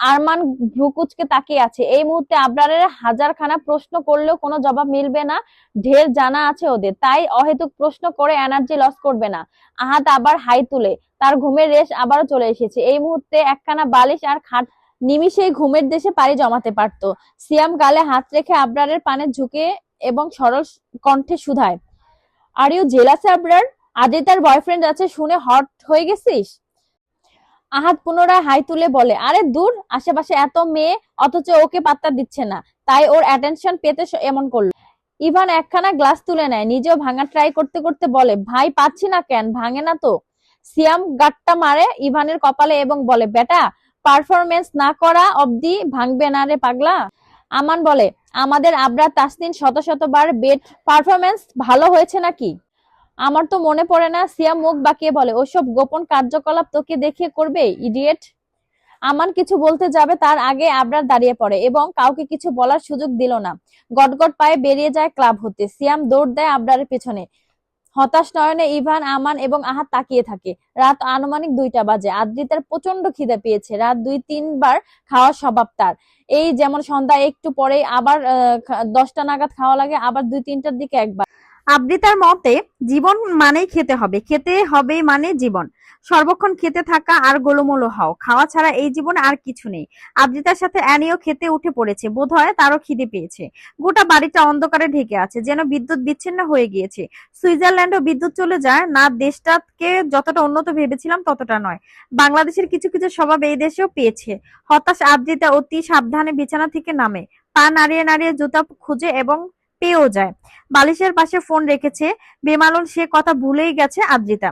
আরমান ভ্রুকুচকে তাকিয়ে আছে। এই মুহূর্তে আবরারের হাজারখানা প্রশ্ন করলেও কোনো জবাব মিলবে না। ঢের জানা আছে ওদের, তাই অহেতুক প্রশ্ন করে এনার্জি লস করবে না। আহাত আবার হাই তুলে, তার ঘুমের রেশ আবারও চলে এসেছে। এই মুহূর্তে একখানা বালিশ আর খাট নিমিষেই ঘুমের দেশে পাড়ি জমাতে পারতো। সিয়াম গালে হাত রেখে আবরারের পানে ঝুঁকে এবং সরল কণ্ঠে শুধায়, আর ইউ জেলাস আবরার? আজই তার বয়ফ্রেন্ড আছে শুনে হট হয়ে গেছিস? আহাত পুনরায় হাই তুলে বলে, আরে দূর, আশেপাশে এত মেয়ে অথচ ওকে পাত্তা দিচ্ছে না, তাই ওর অ্যাটেনশন পেতে এমন করলো। ইভান একখানা গ্লাস তুলে নেয়, নিজেও ভাঙা ট্রাই করতে করতে বলে, ভাই পাচ্ছি না কেন, ভাঙে না তো। সিয়াম গাট্টা মারে ইভানের কপালে এবং বলে, বেটা, পারফরমেন্স না করা অবধি ভাঙবে না রে পাগলা। আমান বলে, আমাদের আবরার তাসনিন শত শতবার বেড পারফরমেন্স ভালো হয়েছে নাকি? আমার তো মনে পড়ে না। সিয়াম মুখ বাঁকিয়ে বলে, ওসব গোপন কার্যকলাপ তোকে দেখিয়ে করবে, ইডিয়েট। আমান কিছু বলতে যাবে তার আগে আবরার দাঁড়িয়ে পড়ে এবং কাউকে কিছু বলার সুযোগ দিল না। গটগট পায়ে বেরিয়ে যায় ক্লাব হতে। সিয়াম দৌড় দেয় আবরারের পেছনে। হতাশ নয়নে ইভান, আমান এবং আহাত তাকিয়ে থাকে। রাত আনুমানিক 2টা বাজে। আদ্রিতার প্রচন্ড খিদে পেয়েছে। রাত 2-3 বার খাওয়ার স্বভাব তার। এই যেমন সন্ধ্যা একটু পরেই আবার 10টা নাগাদ খাওয়া লাগে, আবার 2-3টার দিকে একবার। আবৃতার মতে জীবন মানেই খেতে হবে, খেতে হবে মানে জীবন। সর্বক্ষণ খেতে থাকা আর গোলুমোলু হও, খাওয়া ছাড়া এই জীবনে আর কিছু নেই। আবৃতার সাথে অ্যানিও খেতে উঠে পড়েছে, বোধহয় তারও খিদে পেয়েছে। গোটা বাড়িটা অন্ধকারে ঢেকে আছে, যেন বিদ্যুৎ বিচ্ছিন্ন হয়ে গিয়েছে। সুইজারল্যান্ডও বিদ্যুৎ চলে যায় না, দেশটাকে যতটা উন্নত ভেবেছিলাম ততটা নয়। বাংলাদেশের কিছু কিছু স্বভাব এই দেশেও পেয়েছে। হতাশ আবৃতা অতি সাবধানে বিছানা থেকে নামে, পা নাড়িয়ে নাড়িয়ে জুতা খুঁজে এবং পেয়েও যায়। বালিশের পাশে ফোন রেখেছে, বেমালুম সে কথা ভুলেই গেছে আদ্রিতা।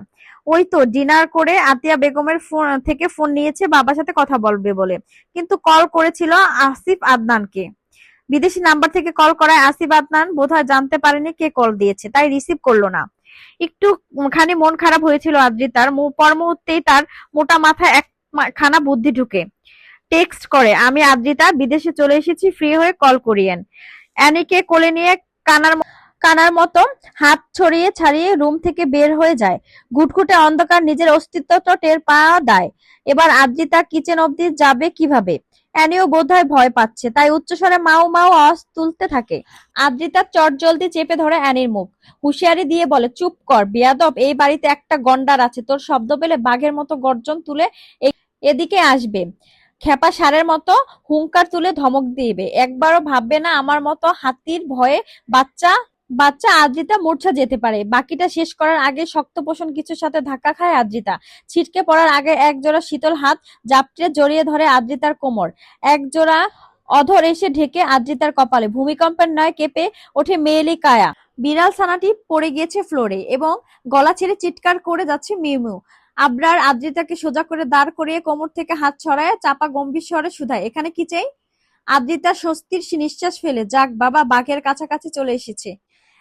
ওই তো ডিনার করে আতিয়া বেগমের ফোন থেকে ফোন নিয়েছে বাবার সাথে কথা বলবে বলে, কিন্তু কল করেছিল আসিফ আদনানকে। বিদেশি নাম্বার থেকে কল করায় আসিফ আদনান বোধহয় জানতে পারেনি কে কল দিয়েছে, তাই রিসিভ করলো না। একটু খানি মন খারাপ হয়েছিল আদ্রিতার। পর মুহূর্তেই তার মোটা মাথায় খানা বুদ্ধি ঢুকে। টেক্সট করে, আমি আদ্রিতা, বিদেশে চলে এসেছি, ফ্রি হয়ে কল করিয়েন। অ্যানিকে কোলে নিয়ে কানার কানার মতো হাত ছড়িয়ে ছাড়িয়ে রুম থেকে বের হয়ে যায়। ঘুটঘুটে অন্ধকার নিজের অস্তিত্বটা টের পাওয়া দেয়। এবার আদ্রিতা কিচেন অবধি যাবে কিভাবে? অ্যানিও বোধহয় ভয় পাচ্ছে, তাই উচ্চস্বরে মাও মাও আওয়াজ তুলতে থাকে। আদ্রিতা চটজলদি চেপে ধরে অ্যানির মুখ, হুঁশিয়ারি দিয়ে বলে, চুপ কর বেয়াদব, এই বাড়িতে একটা গন্ডার আছে, তোর শব্দ পেলে বাঘের মতো গর্জন তুলে এদিকে আসবে, খেপা ষাঁড়ের মতো হুংকার তুলে ধমক দিবে, একবারও ভাববে না আমার মতো হাতির ভয়ে বাচ্চা বাচ্চা আদ্রিতা মূর্ছা যেতে পারে। বাকিটা শেষ করার আগে শক্তপোষণ কিছুর সাথে ধাক্কা খায় আদ্রিতা। ছিটকে পড়ার আগে একজোড়া শীতল হাত জাপটে জড়িয়ে ধরে আদ্রিতার কোমর। একজোড়া অধর এসে ঢেকে আদ্রিতার কপালে। ভূমিকম্পের নয় কেঁপে ওঠে মেয়েলি কায়া। বিড়াল ছানাটি পড়ে গিয়েছে ফ্লোরে এবং গলা ছেড়ে চিৎকার করে যাচ্ছে মিউ মিউ। আবরার আদ্রিতাকে সোজা করে দাঁড় করিয়ে কোমর থেকে হাত ছড়ায় চাপা গম্ভীর স্বরে শুধায়, এখানে কি চাই? আদ্রিতা স্বস্তির নিঃশ্বাস ফেলে, যাক বাবা, বাঘের কাছাকাছি চলে এসেছে।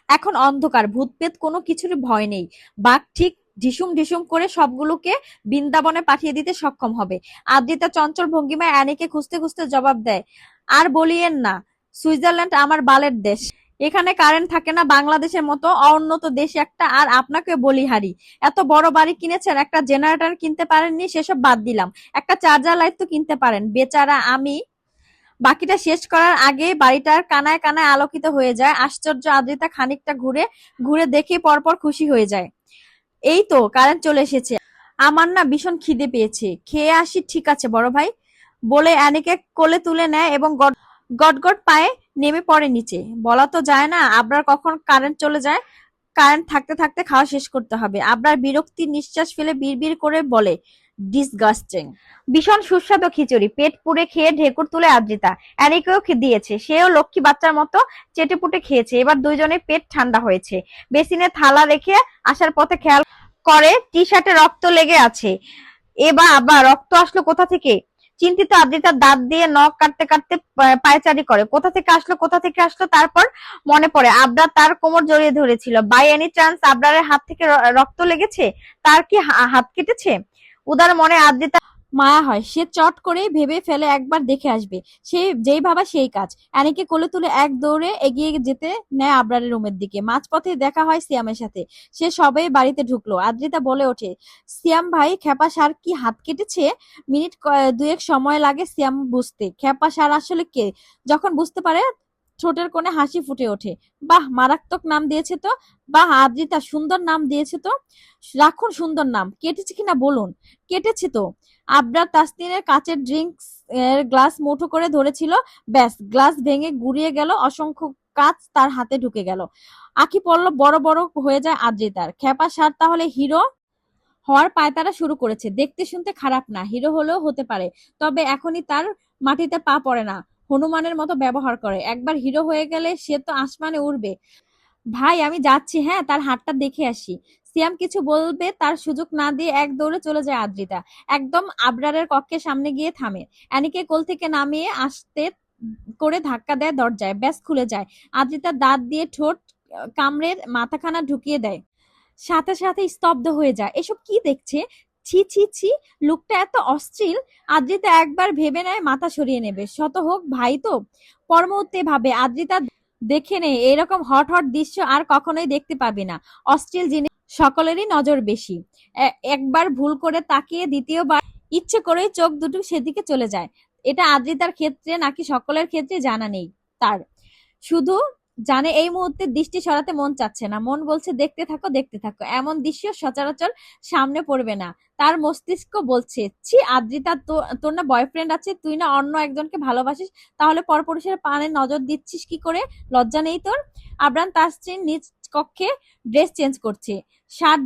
এখন অন্ধকার, ভূতপ্রেত কোনো কিছুরই ভয় নেই। বাঘ ঠিক ঢিসুম ঢিসুম করে সবগুলোকে বৃন্দাবনে পাঠিয়ে দিতে সক্ষম হবে। আদ্রিতা চঞ্চল ভঙ্গিমায় অ্যানিকে খুঁজতে খুঁজতে জবাব দেয়, আর বলিয়েন না, সুইজারল্যান্ড আমার বালের দেশ। এখানে কারেন্ট থাকে না, বাংলাদেশের মতো অউন্নত দেশ একটা, আর আপনাকে বলিহারি। এত বড় বাড়ি কিনেছেন, একটা জেনারেটর কিনতে পারেননি, সেসব বাদ দিলাম, একটা চার্জার লাইট তো কিনতে পারেন। বেচারা আমি। বাকিটা শেষ করার আগে বাড়িটার কানায় কানায় আলোকিত হয়ে যায়। আশ্চর্য আদ্রিতা খানিকটা ঘুরে ঘুরে দেখে পরপর খুশি হয়ে যায়। এই তো কারেন্ট চলে এসেছে। আমার না ভীষণ খিদে পেয়েছে, খেয়ে আসি। ঠিক আছে বড় ভাই, বলে অ্যানিকে কোলে তুলে নেয় এবং গটগট পায়ে নেমে পড়ে নিচে। বলা তো যায় না আবরার কখন কারেন্ট চলে যায়। কারেন্ট থাকতে থাকতে খাওয়া শেষ করতে হবে। আবরার বিরক্তির নিঃশ্বাস ফেলে বিড়বিড় করে বলে, ডিসগাস্টিং। ভীষণ সুস্বাদু খিচুড়ি। পেট পুড়ে খেয়ে ঢেকুর তুলে আদ্রিতা। অ্যানিকেও দিয়েছে, সেও লক্ষ্মী বাচ্চার মতো চেটেপুটে খেয়েছে। এবার দুইজনের পেট ঠান্ডা হয়েছে। বেসিনে থালা রেখে আসার পথে খেয়াল করে টি শার্টে রক্ত লেগে আছে। এবার আবার রক্ত আসলো কোথা থেকে? চিন্তিত আদ্রিতা দাঁত দিয়ে নখ কাটতে কাটতে পায়চারি করে। কোথা থেকে আসলো, কোথা থেকে আসলো? তারপর মনে পড়ে আবরার তার কোমর জড়িয়ে ধরেছিল। বাই এনি চান্স আবরারের হাত থেকে রক্ত লেগেছে? তার কি হাত কেটেছে? উদার মনে আদ্রিতা মায়া হয়, সে চট করে ভেবে ফেলে একবার দেখে আসবে। সে যেই ভাবা সেই কাজ। অ্যানিকে কোলে তুলে এক দৌড়ে এগিয়ে যেতে নেয় আবরারের রুমের দিকে। মাঝপথে দেখা হয় সিয়ামের সাথে। সে সবে বাড়িতে ঢুকলো। আদ্রিতা বলে ওঠে, সিয়াম ভাই, খেপা সার কি হাত কেটেছে? মিনিট দুয়েক সময় লাগে সিয়াম বুঝতে খেপা সার আসলে কে। যখন বুঝতে পারে ঠোঁটের কোণে হাসি ফুটে ওঠে। বাহ, মারাত্মক নাম দিয়েছে তো। বাহ আদ্রিতা, সুন্দর নাম দিয়েছে তো। রাখুন সুন্দর নাম। কেটেছে কিনা বলুন। কেটেছে তো। আবরার তাসনিনের কাচের ড্রিঙ্কস এর গ্লাস মুঠো করে ধরেছিল। ব্যাস, গ্লাস ভেঙে গুড়িয়ে গেল। অসংখ্য কাচ তার হাতে ঢুকে গেল। আঁখি পল্লব বড় বড় হয়ে যায় আদ্রিতার। খেপা সার তাহলে হিরো হওয়ার পায়তারা শুরু করেছে। দেখতে শুনতে খারাপ না, হিরো হলেও হতে পারে। তবে এখনই তার মাটিতে পা পড়ে না। হনুমানের মতো ব্যবহার করে। একবার হিরো হয়ে গেলে সে তো আসমানে উড়বে। ভাই আমি যাচ্ছি, হ্যাঁ, তার হাতটা দেখে আসি। সিয়াম কিছু বলবে তার সুযোগ না দিয়ে এক দৌড়ে চলে যায় আদ্রিতা। একদম আবরারের কক্ষের সামনে গিয়ে থামে। অ্যানিকে কোল থেকে নামিয়ে আসতে করে ধাক্কা দেয় দরজায়। ব্যাস, খুলে যায়। আদ্রিতা দাঁত দিয়ে ঠোঁট কামড়ে মাথাখানা ঢুকিয়ে দেয়। সাথে সাথে স্তব্ধ হয়ে যায়। এসব কি দেখছে? ছি ছি ছি, লোকটা এত অশ্লীল। আদ্রিতা একবার ভেবে নেয় মাথা সরিয়ে নেবে, শত হোক ভাই তো। পর মুহূর্তে ভাবে, আদ্রিতা দেখে নেই, এরকম হট হট দৃশ্য আর কখনোই দেখতে পাবি না। অশ্লীল জিনিস সকলেরই নজর বেশি। একবার ভুল করে তাকিয়ে দ্বিতীয়বার ইচ্ছে করেই চোখ দুটো সেদিকে চলে যায়। এটা আদ্রিতার ক্ষেত্রে নাকি সকলের ক্ষেত্রে জানা নেই তার। শুধু জানে এই মুহূর্তে দৃষ্টি সরাতে মন চাচ্ছে না। মন বলছে দেখতে থাকো, দেখতে থাকো। এমন দৃশ্য সচরাচর সামনে পড়বে না। তার মস্তিষ্ক বলছে, ছি আদ্রিতা, তোর না বয়ফ্রেন্ড আছে, তুই না অন্য একজনকে ভালোবাসিস, তাহলে পরপুরুষের পানে নজর দিচ্ছিস কি করে? লজ্জা নেই তোর? আবরান তাসরিন নিজ কক্ষে ড্রেস চেঞ্জ করছে। শার্ট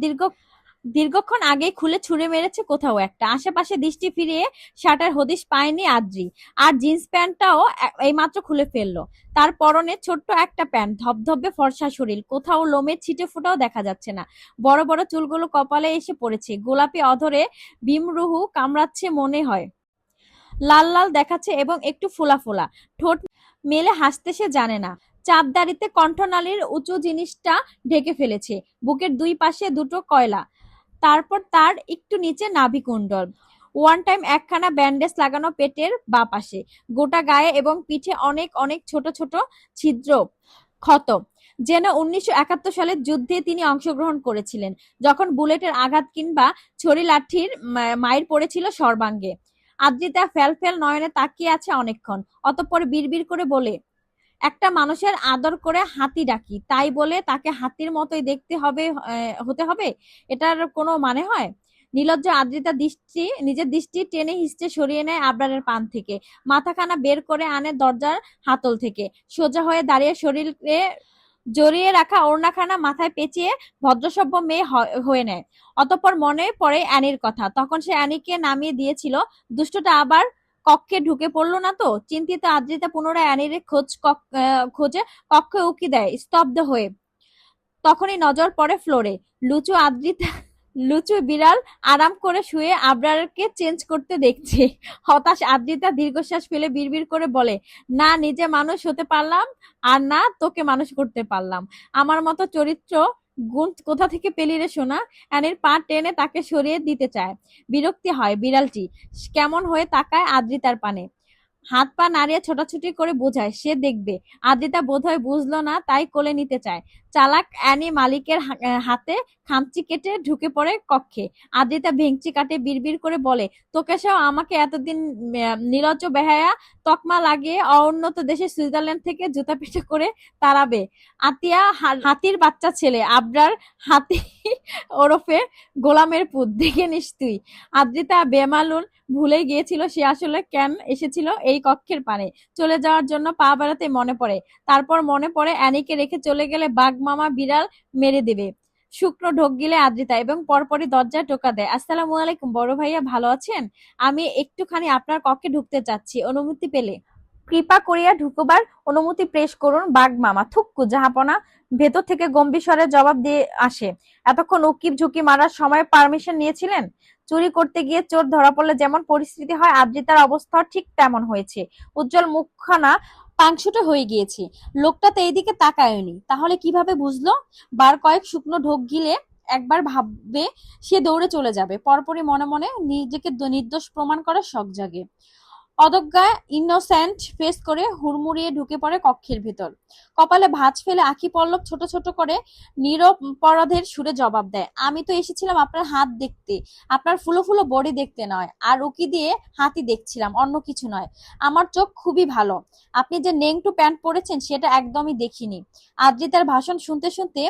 দীর্ঘক্ষণ আগেই খুলে ছুঁড়ে মেরেছে কোথাও একটা। আশেপাশে দৃষ্টি ফিরিয়ে শার্টের হদিশ পায়নি আদ্রি। আর জিন্স প্যান্টটাও এইমাত্র খুলে ফেললো। তার পরনে ছোট্ট একটা প্যান্ট, ধবধবে ফর্সা শরীর, কোথাও লোমের ছিটে ফোঁটাও দেখা যাচ্ছে না। বড় বড় চুলগুলো কপালে এসে পড়েছে। গোলাপি অধরে ভীমরুহু কামড়াচ্ছে মনে হয়। লাল লাল দেখাচ্ছে এবং একটু ফোলা ফোলা। ঠোঁট মেলে হাসতে সে জানে না। চাপদাড়িতে কণ্ঠনালীর উঁচু জিনিসটা ঢেকে ফেলেছে। বুকের দুই পাশে দুটো কয়লা। তারপর তার একটু নিচে নাভিকুণ্ডল। ওয়ান টাইম একখানা ব্যান্ডেজ লাগানো পেটের বাঁ পাশে। গোটা গায়ে এবং পিঠে অনেক অনেক ছোট ছোট ছিদ্র, ক্ষত। যেন 1971 সালের যুদ্ধে তিনি অংশগ্রহণ করেছিলেন, যখন বুলেটের আঘাত কিংবা ছড়ি লাঠির মাইর পড়েছিল সর্বাঙ্গে। আদ্রিতা ফ্যাল ফ্যাল নয়নে তাকিয়ে আছে অনেকক্ষণ। অতঃপর বিড়বিড় করে বলে, একটা মানুষের আদর করে হাতি ডাকি, তাই বলে তাকে হাতির মতোই দেখতে হবে, হতে হবে? এটার কোনো মানে হয়? নির্লজ্জ আদ্রিতা নিজের দৃষ্টি টেনে হিঁচড়ে সরিয়ে নেয় আবরারের পান থেকে। মাথাখানা বের করে আনে দরজার হাতল থেকে। সোজা হয়ে দাঁড়িয়ে শরীরে জড়িয়ে রাখা ওড়নাখানা মাথায় পেঁচিয়ে ভদ্রসভ্য মেয়ে হয়ে নেয়। অতঃপর মনে পড়ে অ্যানির কথা। তখন সে অ্যানিকে নামিয়ে দিয়েছিল। দুষ্টটা আবার কক্ষে ঢুকে পড়লো না তো? চিন্তিত আদ্রিতা পুনরায় অ্যানির খোঁজে কক্ষে উকি দেয় স্তব্ধ হয়ে। তখনই নজর পড়ে ফ্লোরে। লুচু বিড়াল আরাম করে শুয়ে আবরারকে চেঞ্জ করতে দেখছে। হতাশ আদ্রিতা দীর্ঘশ্বাস ফেলে বিড়বিড় করে বলে, না নিজে মানুষ হতে পারলাম, আর না তোকে মানুষ করতে পারলাম। আমার মতো চরিত্র গুণ কোথা থেকে পেলি রে সোনা? অ্যানির পা টেনে তাকে সরিয়ে দিতে চায়। বিরক্তি হয় বিড়ালটি। কেমন হয়ে তাকায় আদ্রিতার পানে। হাত পা নাড়িয়ে ছোটাছুটি করে বোঝায় সে দেখবে। আদ্রিতা বোধহয় বুঝলো না, তাই কোলে নিতে চায়। চালাক অ্যানি মালিকের হাতে খামচি কেটে ঢুকে পড়ে কক্ষে। আদ্রিতা ভেঙচি কাটে বিড়বিড় করে বলে, তোকে সব আমাকে এতদিন নির্লজ্জ বেহায়া তকমা লাগিয়ে অউন্নত দেশে সুইজারল্যান্ড থেকে জুতা পিটা করে তাড়াবে। আতিয়া হাতির বাচ্চা ছেলে, আবরার হাতি ওরফে গোলামের পুত, দেখে নিস তুই। আদ্রিতা বেমালুন ভুলে গিয়েছিল সে আসলে কেন এসেছিল এই কক্ষের পানে। চলে যাওয়ার জন্য পা বাড়াতে মনে পড়ে। তারপর মনে পড়ে অ্যানিকে রেখে চলে গেলে বাঘ মামা বিড়াল মেরে দেবে। শুকনো ঢোক গিলে আদ্রিতা এবং পরপরই দরজায় টোকা দেয়। আসসালামু আলাইকুম বড় ভাইয়া, ভালো আছেন? আমি একটুখানি আপনার কক্ষে ঢুকতে চাচ্ছি, অনুমতি পেলে? কৃপা করিয়া ঢুকবার অনুমতি পেশ করুন বাঘ মামা। থুক্কু জাহাপনা, ভেতর থেকে গম্ভীর স্বরে জবাব দিয়ে আসে। এতক্ষণ উকিব ঝুঁকি মারার সময় পারমিশন নিয়েছিলেন? চুরি করতে গিয়ে চোর ধরা পড়লে যেমন পরিস্থিতি হয়, আদ্রিতার অবস্থাও ঠিক তেমন হয়েছে। উজ্জ্বল মুখখানা পাংশুটে হয়ে গিয়েছে। লোকটা তো এইদিকে তাকায়নি, তাহলে কিভাবে বুঝলো? বার কয়েক শুকনো ঢোক গিলে একবার ভাববে সে দৌড়ে চলে যাবে, পরপরই মনে মনে নিজেকে নির্দোষ প্রমাণ করার শখ জাগে। অদজ্ঞা ইনোসেন্ট ফেস করে হুড়মুড়িয়ে ঢুকে পড়ে কক্ষের ভেতর। কপালে ভাঁজ ফেলে আঁখি পল্লব ছোট ছোট করে নিরপরাধের সুরে জবাব দেয়, আমি তো এসেছিলাম আপনার হাত দেখতে, আপনার ফুলো ফুলো বডি দেখতে নয়, আর উকি দিয়ে হাতই দেখছিলাম, অন্য কিছু নয়। আমার চোখ খুবই ভালো, আপনি যে নেংটু প্যান্ট পরেছেন সেটা একদমই দেখিনি। আদ্রিতার ভাষণ শুনতে শুনতে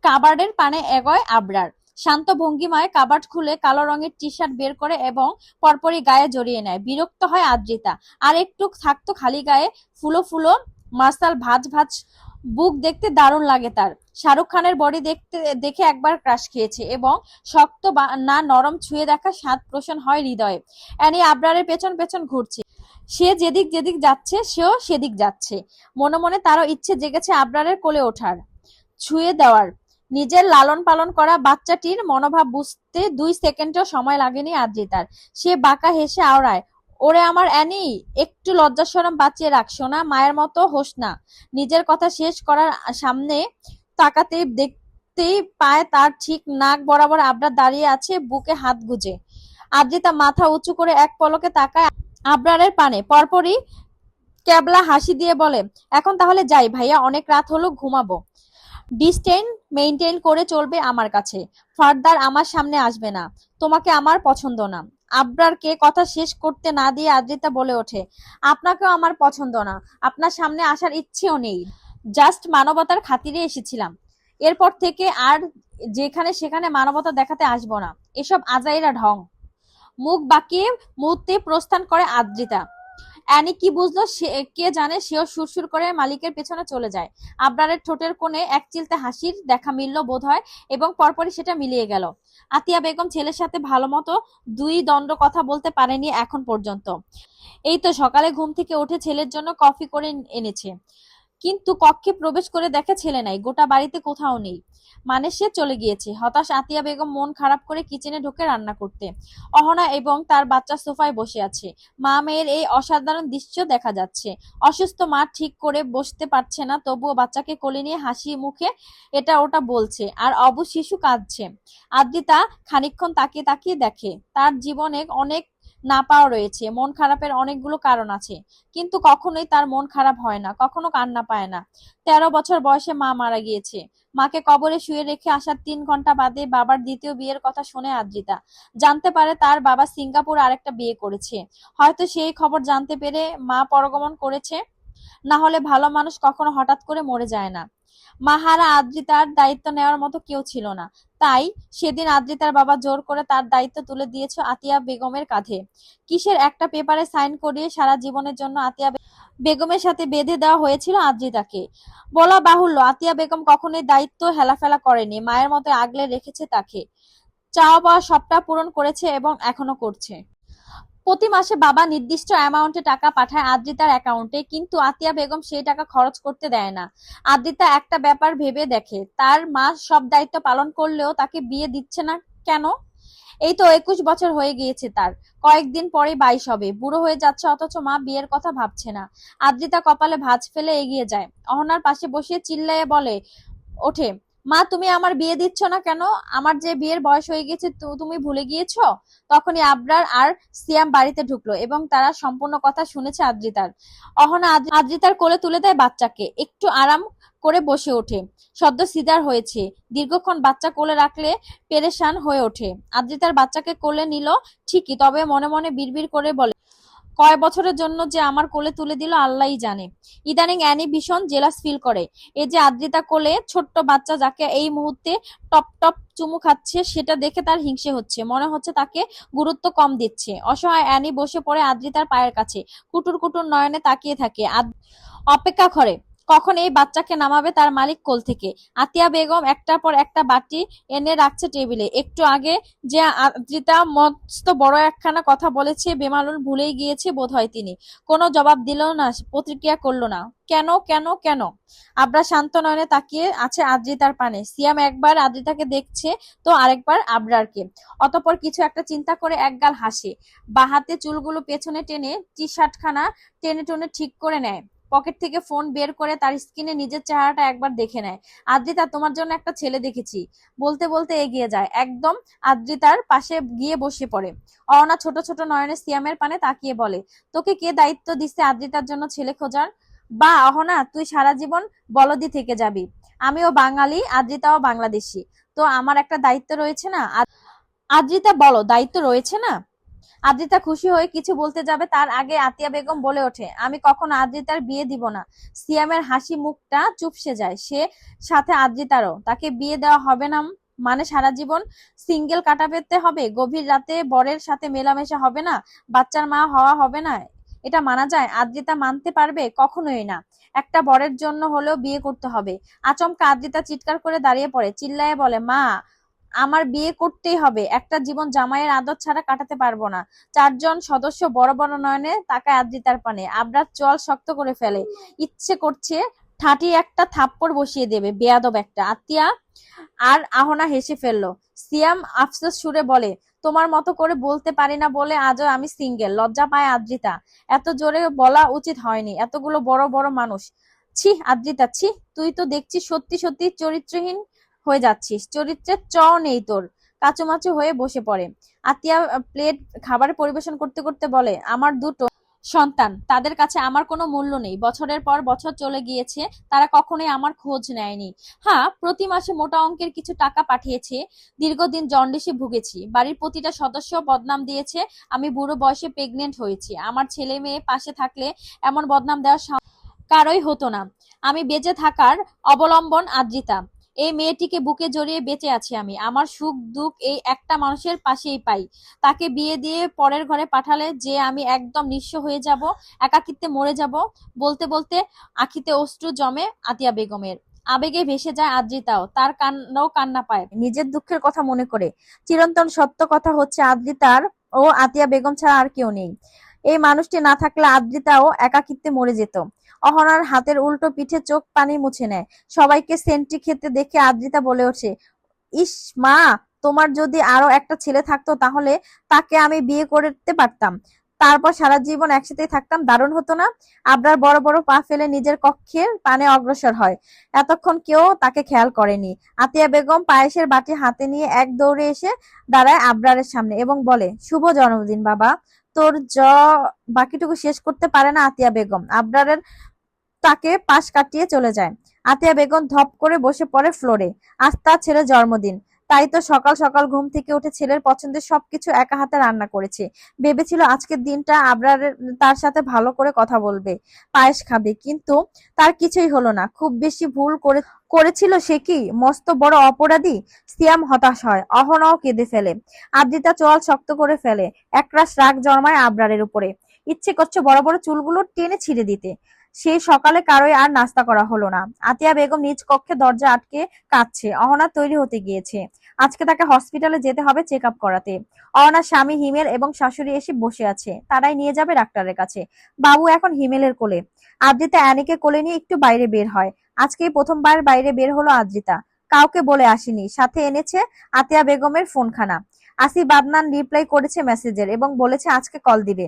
কাবার্ডের পানে এগোয় আবরার। শান্ত ভঙ্গিমায় কাবার্ড খুলে কালো রঙের টি শার্ট বের করে এবং পরপরই গায়ে জড়িয়ে নেয়। বিরক্ত হয় আদ্রিতা। আর একটু থাকতো খালি গায়ে, ফুলো ফুলো মার্শাল ভাঁজ ভাঁজ বুক দেখতে দারুণ লাগে তার। শাহরুখ খানের বডি দেখতে দেখে একবার ক্রাশ খেয়েছে এবং শক্ত না নরম ছুঁয়ে দেখা স্বাদ পোষণ হয় হৃদয়ে। অ্যানি আবরারের পেছন পেছন ঘুরছে। সে যেদিক যেদিক যাচ্ছে সেও সেদিক যাচ্ছে। মনে মনে তারও ইচ্ছে জেগেছে আবরারের কোলে ওঠার, ছুঁয়ে দেওয়ার। নিজের লালন পালন করা বাচ্চাটির মনোভাব বুঝতে 2 সেকেন্ডও সময় লাগেনি আদ্রিতার। সে বাঁকা হেসে আওড়ায়, ওরে আমার অ্যানি, একটু লজ্জাশরম বাঁচিয়ে রাখ সোনা, মায়ের মতো হোস না। নিজের কথা শেষ করার সামনে তাকাতেই দেখতেই পায় তার ঠিক নাক বরাবর আবরার দাঁড়িয়ে আছে, বুকে হাত গুজে। আদ্রিতা মাথা উঁচু করে এক পলকে তাকায় আবরারের পানে, পরপরই ক্যাবলা হাসি দিয়ে বলে, এখন তাহলে যাই ভাইয়া, অনেক রাত হলো, ঘুমাবো। ডিস্টেন্স মেইনটেইন করে চলবে আমার কাছে, ফার্দার আমার সামনে আসবে না, তোমাকে আমার পছন্দ না। আবরারকে কথা শেষ করতে না দিয়ে আদ্রিতা বলে ওঠে, আপনাকেও আমার পছন্দ না, আপনার সামনে আসার ইচ্ছেও নেই, জাস্ট মানবতার খাতিরে এসেছিলাম, এরপর থেকে আর যেখানে সেখানে মানবতা দেখাতে আসবো না, এসব আজাইরা ঢং। মুখ বাঁকিয়ে মুহূর্তে প্রস্থান করে আদ্রিতা। অ্যানি কি বুঝলো কে জানে, সেও সুরসুর করে মালিকের পেছনে চলে যায়। আবরারের ঠোঁটের কোণে এক চিলতে হাসির দেখা মিলল বোধ হয়, এবং পরপরই সেটা মিলিয়ে গেল। আতিয়া বেগম ছেলের সাথে ভালো মতো 2 দণ্ড কথা বলতে পারেনি এখন পর্যন্ত। এই তো সকালে ঘুম থেকে উঠে ছেলের জন্য কফি করে এনেছে, কিন্তু কক্ষে প্রবেশ করে দেখে ছেলে নাই, গোটা বাড়িতে কোথাও নেই। মানে সে চলে গিয়েছে। হতাশ আতিয়া বেগম মন খারাপ করে কিচেনে ঢুকে রান্না করতে। অহনা এবং তার বাচ্চা সোফায় বসে আছে। মা মেয়ের এই অসাধারণ দৃশ্য দেখা যাচ্ছে। অসুস্থ মা ঠিক করে বসতে পারছে না, তবুও বাচ্চাকে কোলে নিয়ে হাসি মুখে এটা ওটা বলছে, আর অবু শিশু কাঁদছে। আদ্রিতা খানিকক্ষণ তাকিয়ে তাকিয়ে দেখে তার জীবনে অনেক না পাওয়া রয়েছে, মন খারাপের অনেকগুলো কারণ আছে, কিন্তু কখনোই তার মন খারাপ হয় না, কখনো কান্না পায় না। 13 বছর বয়সে মা মারা গিয়েছে। মাকে কবরে শুয়ে রেখে আসার 3 ঘন্টা বাদে বাবার দ্বিতীয় বিয়ের কথা শোনে আদ্রিতা। জানতে পারে তার বাবা সিঙ্গাপুর আরেকটা বিয়ে করেছে। হয়তো সেই খবর জানতে পেরে মা পরগমন করেছে। না হলে ভালো মানুষ কখনো হঠাৎ করে মরে যায় না। মাহারা আদ্রিতার দায়িত্ব নেওয়ার মতো কেউ ছিল না, তাই সেদিন আদ্রিতার বাবা জোর করে তার দায়িত্ব তুলে দিয়েছে আতিয়া বেগমের কাঁধে। কিসের একটা পেপারে সাইন করিয়ে সারা জীবনের জন্য আতিয়া বেগমের সাথে বেঁধে দেওয়া হয়েছিল আদ্রিতাকে। বলা বাহুল্য, আতিয়া বেগম কখনোই দায়িত্ব হেলাফেলা করেনি, মায়ের মতো আগলে রেখেছে তাকে। চাওয়া পাওয়া সবটা পূরণ করেছে এবং এখনো করছে। প্রতি মাসে বাবা নির্দিষ্ট অ্যামাউন্টে টাকা পাঠায় আদ্রিতার অ্যাকাউন্টে, কিন্তু আতিয়া বেগম সেই টাকা খরচ করতে দেয় না। আদ্রিতা একটা ব্যাপার ভেবে দেখে, তার মা সব দায়িত্ব পালন করলেও তাকে বিয়ে দিচ্ছে না কেন? এই তো 21 বছর হয়ে গিয়েছে তার, কয়েকদিন পরে 22 হবে, বুড়ো হয়ে যাচ্ছে, অথচ মা বিয়ের কথা ভাবছে না। আদ্রিতা কপালে ভাঁজ ফেলে এগিয়ে যায়, অহনার পাশে বসিয়ে চিল্লাইয়ে বলে ওঠে, মা তুমি আমার বিয়ে দিচ্ছ না কেন? আমার যে বিয়ের বয়স হয়ে গেছে তুমি ভুলে গিয়েছো? তখনই আবরার আর সিয়াম বাড়িতে ঢুকলো এবং তারা সম্পূর্ণ কথা শুনেছে আদ্রিতার। অহনা আদ্রিতার কোলে তুলে দেয় বাচ্চাকে, একটু আরাম করে বসে ওঠে। সদ্য সিজার হয়েছে, দীর্ঘক্ষণ বাচ্চা কোলে রাখলে পেরেশান হয়ে ওঠে। আদ্রিতার বাচ্চাকে কোলে নিল ঠিকই, তবে মনে মনে বিড়বিড় করে বলে, কয় বছরের জন্য যে আমার কোলে তুলে দিল আল্লাহই জানে। ইদানিং অ্যানি ভীষণ জেলাস ফিল করে। এই যে আদ্রিতা কোলে ছোট্ট বাচ্চা যাকে এই মুহূর্তে টপ টপ চুমু খাচ্ছে, সেটা দেখে তার হিংসে হচ্ছে, মনে হচ্ছে তাকে গুরুত্ব কম দিচ্ছে। অসহায় অ্যানি বসে পড়ে আদ্রিতার পায়ের কাছে, কুটুর কুটুর নয়নে তাকিয়ে থাকে, অপেক্ষা করে কখন এই বাচ্চাকে নামাবে তার মালিক কোল থেকে। আতিয়া বেগম একটার পর একটা বাটি এনে রাখছে টেবিলে। একটু আগে যে আদ্রিতা মস্ত বড় একখানা কথা বলেছে, বেমালুম ভুলেই গিয়েছে বোধহয় তিনি। কোনো জবাব দিল না, প্রতিক্রিয়া করলো না। কেন কেন কেন? আবরা শান্ত নয়নে তাকিয়ে আছে আদ্রিতার পানে। সিয়াম একবার আদ্রিতাকে দেখছে তো আরেকবার আবরারকে। অতঃপর কিছু একটা চিন্তা করে একগাল হাসে। বাঁ হাতে চুলগুলো পেছনে টেনে টি শার্টখানা টেনে টুনে ঠিক করে নেয়। পকেট থেকে ফোন বের করে তার স্ক্রিনে নিজের চেহারাটা একবার দেখে নেয়। আদ্রিতা, তোমার জন্য একটা ছেলে দেখেছি। বলতে বলতে এগিয়ে যায়, একদম আদ্রিতার পাশে গিয়ে বসে পড়ে। অহনা ছোট ছোট নয়নে সিয়ামের পানে তাকিয়ে বলে, তোকে কে দায়িত্ব দিচ্ছে আদ্রিতার জন্য ছেলে খোঁজার? বা অহনা, তুই সারা জীবন বলদি থেকে যাবি। আমিও বাঙালি, আদ্রিতাও বাংলাদেশি, তো আমার একটা দায়িত্ব রয়েছে না? আদ্রিতা, বলো, দায়িত্ব রয়েছে না? আদ্রিতা খুশি হয়ে কিছু বলতে যাবে, তার আগে আতিয়া বেগম বলে ওঠে, আমি কখনো আদ্রিতার বিয়ে দিব না। সিয়ামের হাসি মুখটা চুপসে যায়, সে সাথে আদ্রিতারও। তাকে বিয়ে দেওয়া হবে না মানে সারা জীবন সিঙ্গেল কাটাতে হবে? গভীর রাতে বরের সাথে মেলামেশা হবে না? বাচ্চার মা হওয়া হবে না? এটা মানা যায়? আদ্রিতা মানতে পারবে? কখনোই না। একটা বরের জন্য হলেও বিয়ে করতে হবে। আচমকা আদ্রিতা চিৎকার করে দাঁড়িয়ে পড়ে, চিল্লায়ে বলে, মা, আমার বিয়ে করতেই হবে। একটা জীবন জামাইয়ের আদর ছাড়া কাটাতে পারবো না। চারজন সদস্য বড় বড় নয়নে তাকায় আদ্রিতার পানে। আবরার চোয়াল শক্ত করে ফেলে, ইচ্ছে করছে ঠাঁটি একটা থাপ্পড় বসিয়ে দেবে, বেয়াদব একটা। আতিয়া আর আহনা হেসে ফেললো। সিয়াম আফসোস সুরে বলে, তোমার মতো করে বলতে পারি না বলে আজও আমি সিঙ্গেল। লজ্জা পায় আদ্রিতা। এত জোরে বলা উচিত হয়নি, এতগুলো বড় বড় মানুষ। ছি আদ্রিতা, ছি। তুই তো দেখছি সত্যি সত্যি চরিত্রহীন হয়ে যাচ্ছিস। চরিত্রের চ নেই তোর। কাচুমাচু হয়ে বসে পড়ে। আতিয়া প্লেট খাবার পরিবেশন করতে করতে বলে, আমার দুটো সন্তান, তাদের কাছে আমার কোনো মূল্য নেই। বছরের পর বছর চলে গিয়েছে, তারা কখনোই আমার খোঁজ নেয়নি। হ্যাঁ, প্রতি মাসে মোটা অঙ্কের কিছু টাকা পাঠিয়েছে। দীর্ঘদিন জন্ডিসে ভুগেছি, বাড়ির প্রতিটা সদস্য বদনাম দিয়েছে আমি বুড়ো বয়সে প্রেগনেন্ট হয়েছি। আমার ছেলে মেয়ে পাশে থাকলে এমন বদনাম দেওয়ার কারোই হতো না। আমি বেঁচে থাকার অবলম্বন আদ্রিতা। এই মেয়েটিকে বুকে জড়িয়ে বেঁচে আছি আমি। আমার সুখ দুঃখ এই একটা মানুষের পাশেই পাই। তাকে বিয়ে দিয়ে পরের ঘরে পাঠালে যে আমি একদম নিঃস্ব হয়ে যাব, একাকিত্বে মরে যাব। বলতে বলতে আখিতে অশ্রু জমে আতিয়া বেগমের। আবেগে ভেসে যায় আদ্রিতাও, তার কান্নাও কান্না পায় নিজের দুঃখের কথা মনে করে। চিরন্তন সত্য কথা হচ্ছে, আদ্রিতার ও আতিয়া বেগম ছাড়া আর কেউ নেই। এই মানুষটি না থাকলে আদ্রিতাও একাকিত্বে মরে যেত। অহনার হাতের উল্টো পিঠে চোখ পানি মুছে নেয়। সবাইকে সেন্ট্রি খেতে দেখে আদ্রিতা বলে ওঠে, ইস মা, তোমার যদি আরো একটা ছেলে থাকতো তাহলে তাকে আমি বিয়ে করতে পারতাম। তারপর সারা জীবন একসাথেই থাকতাম, দারুণ হতো না? আবরার বড় বড় পা ফেলে নিজের কক্ষের পানে অগ্রসর হয়। এতক্ষণ কেউ তাকে খেয়াল করেনি। আতিয়া বেগম পায়েসের বাটি হাতে নিয়ে এক দৌড়ে এসে দাঁড়ায় আবরারের সামনে এবং বলে, শুভ জন্মদিন বাবা। তোর বাকিটুকু শেষ করতে পারে না আতিয়া বেগম। আবরারের তাকে পাশ কাটিয়ে চলে যায়। আতিয়া বেগম ধপ করে বসে পড়ে ফ্লোরে। আজ তার ছেলের জন্মদিন, তাই তো সকাল সকাল ঘুম থেকে উঠে ছেলের পছন্দের সবকিছু একা হাতে রান্না করেছে। ভেবেছিল আজকের দিনটা আবরারের তার সাথে ভালো করে কথা বলবে, পায়েস খাবে, কিন্তু তার কিছুই হলো না। খুব বেশি ভুল করেছিল সে কি? মস্ত বড় অপরাধী। সিয়াম হতাশ হয়, অহনাও কেঁদে ফেলে। আদ্রিতা চোয়াল শক্ত করে ফেলে, একরাশ রাগ জন্মায় আবরারের উপরে। ইচ্ছে করছে বড় বড় চুলগুলো টেনে ছিঁড়ে দিতে। সেই সকালে কারোই আর নাস্তা করা হলো না। আতিয়া বেগম নিজ কক্ষে দরজা আটকে কাঁদছে। অহনা তৈরি হতে গিয়েছে, আজকে তাকে হসপিটালে যেতে হবে চেক আপ করাতে। অহনার স্বামী হিমেল এবং শাশুড়ি এসে বসে আছে, তারাই নিয়ে যাবে ডাক্তারের কাছে। বাবু এখন হিমেলের কোলে। আদ্রিতা অ্যানিকে কোলে নিয়ে একটু বাইরে বের হয়। আজকেই প্রথমবার বাইরে বের হলো আদ্রিতা। কাউকে বলে আসেনি, সাথে এনেছে আতিয়া বেগমের ফোনখানা। আসিফ আদনান রিপ্লাই করেছে মেসেজের এবং বলেছে আজকে কল দিবে।